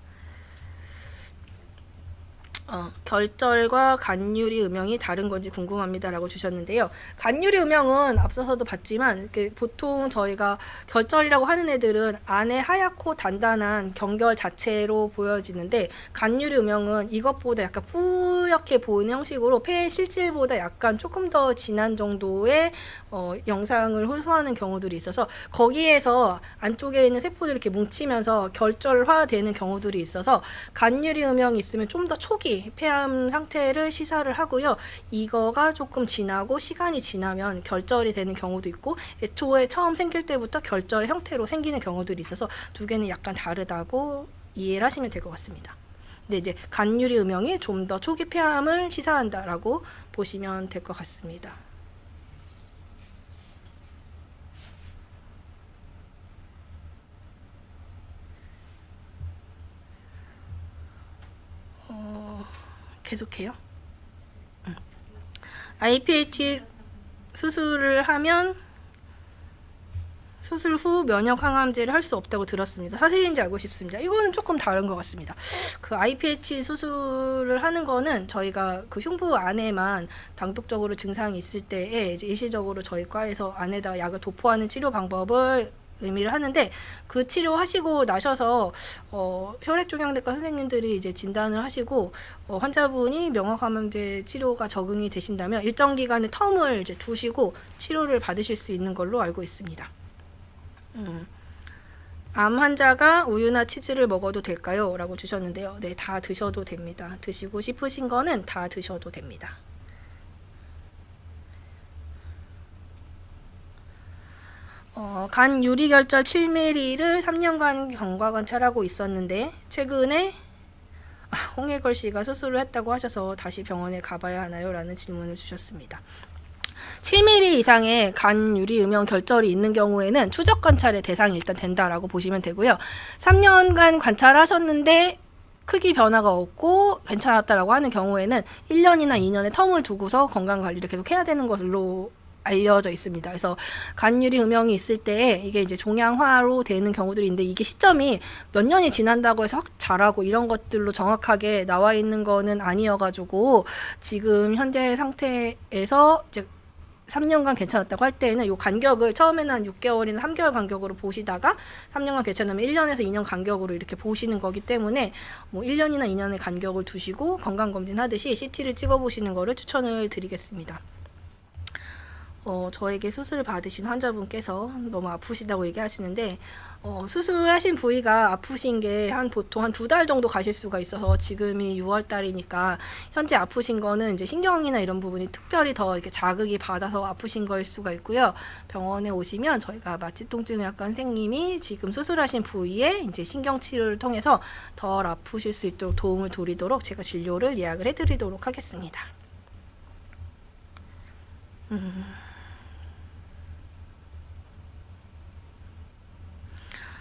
결절과 간유리 음영이 다른 건지 궁금합니다라고 주셨는데요. 간유리 음영은 앞서서도 봤지만 보통 저희가 결절이라고 하는 애들은 안에 하얗고 단단한 경결 자체로 보여지는데, 간유리 음영은 이것보다 약간 뿌옇게 보이는 형식으로 폐의 실질보다 약간 조금 더 진한 정도의 영상을 호소하는 경우들이 있어서, 거기에서 안쪽에 있는 세포들이 이렇게 뭉치면서 결절화되는 경우들이 있어서 간유리 음영이 있으면 좀 더 초기 폐암 상태를 시사를 하고요. 이거가 조금 지나고 시간이 지나면 결절이 되는 경우도 있고, 애초에 처음 생길 때부터 결절의 형태로 생기는 경우들이 있어서 두 개는 약간 다르다고 이해를 하시면 될 것 같습니다. 근데 이제 간유리 음영이 좀 더 초기 폐암을 시사한다라고 보시면 될 것 같습니다. 계속해요. IPH 수술을 하면 수술 후 면역 항암제를 할 수 없다고 들었습니다. 사실인지 알고 싶습니다. 이거는 조금 다른 것 같습니다. 그 IPH 수술을 하는 거는 저희가 그 흉부 안에만 당독적으로 증상이 있을 때에 이제 일시적으로 저희 과에서 안에다가 약을 도포하는 치료 방법을 의미를 하는데, 그 치료하시고 나셔서 혈액종양내과 선생님들이 이제 진단을 하시고 환자분이 명확암제 치료가 적응이 되신다면 일정 기간의 텀을 이제 두시고 치료를 받으실 수 있는 걸로 알고 있습니다. 암 환자가 우유나 치즈를 먹어도 될까요? 라고 주셨는데요. 네, 다 드셔도 됩니다. 드시고 싶으신 거는 다 드셔도 됩니다. 간 유리결절 7mm를 3년간 경과 관찰하고 있었는데 최근에 홍해걸 씨가 수술을 했다고 하셔서 다시 병원에 가봐야 하나요? 라는 질문을 주셨습니다. 7mm 이상의 간 유리 음영 결절이 있는 경우에는 추적 관찰의 대상이 일단 된다라고 보시면 되고요. 3년간 관찰하셨는데 크기 변화가 없고 괜찮았다라고 하는 경우에는 1년이나 2년의 텀을 두고서 건강관리를 계속 해야 되는 것으로 알려져 있습니다. 그래서 간유리 음영이 있을 때 이게 이제 종양화로 되는 경우들이 있는데, 이게 시점이 몇 년이 지난다고 해서 확 자라고 이런 것들로 정확하게 나와 있는 거는 아니어가지고, 지금 현재 상태에서 이제 3년간 괜찮았다고 할 때에는 이 간격을 처음에는 한 6개월이나 3개월 간격으로 보시다가 3년간 괜찮으면 1년에서 2년 간격으로 이렇게 보시는 거기 때문에 1년이나 2년의 간격을 두시고 건강검진 하듯이 CT를 찍어보시는 거를 추천을 드리겠습니다. 저에게 수술을 받으신 환자분께서 너무 아프시다고 얘기하시는데, 수술하신 부위가 아프신 게 보통 한 2달 정도 가실 수가 있어서, 지금이 6월 달이니까 현재 아프신 거는 이제 신경이나 이런 부분이 특별히 더 이렇게 자극이 받아서 아프신 거일 수가 있고요. 병원에 오시면 저희가 마취통증의학과 선생님이 지금 수술하신 부위에 이제 신경 치료를 통해서 덜 아프실 수 있도록 도움을 드리도록 제가 진료를 예약을 해드리도록 하겠습니다.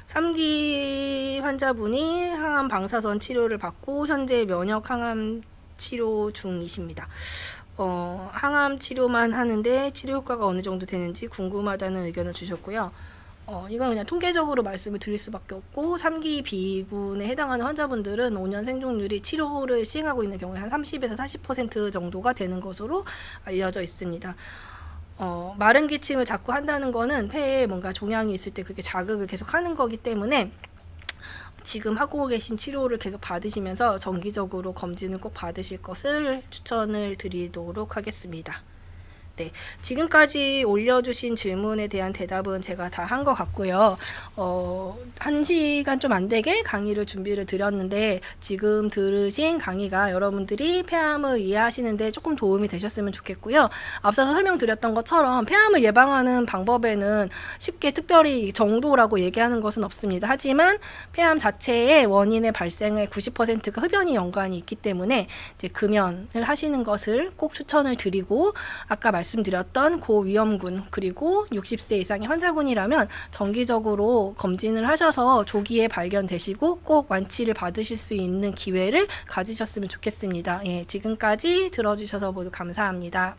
3기 환자분이 항암 방사선 치료를 받고 현재 면역 항암 치료 중이십니다. 항암 치료만 하는데 치료 효과가 어느 정도 되는지 궁금하다는 의견을 주셨고요. 이건 그냥 통계적으로 말씀을 드릴 수밖에 없고, 3기 비군에 해당하는 환자분들은 5년 생존율이 치료를 시행하고 있는 경우에 한 30에서 40% 정도가 되는 것으로 알려져 있습니다. 마른 기침을 자꾸 한다는 거는 폐에 뭔가 종양이 있을 때 그게 자극을 계속 하는 거기 때문에 지금 하고 계신 치료를 계속 받으시면서 정기적으로 검진을 꼭 받으실 것을 추천을 드리도록 하겠습니다. 네, 지금까지 올려주신 질문에 대한 대답은 제가 다 한 것 같고요. 1시간 좀 안 되게 강의를 준비를 드렸는데, 지금 들으신 강의가 여러분들이 폐암을 이해하시는데 조금 도움이 되셨으면 좋겠고요. 앞서서 설명드렸던 것처럼 폐암을 예방하는 방법에는 쉽게 특별히 정도라고 얘기하는 것은 없습니다. 하지만 폐암 자체의 원인의 발생의 90%가 흡연이 연관이 있기 때문에 이제 금연을 하시는 것을 꼭 추천을 드리고, 아까 말씀드렸던 고위험군 그리고 60세 이상의 환자군이라면 정기적으로 검진을 하셔서 조기에 발견되시고 꼭 완치를 받으실 수 있는 기회를 가지셨으면 좋겠습니다. 예, 지금까지 들어주셔서 모두 감사합니다.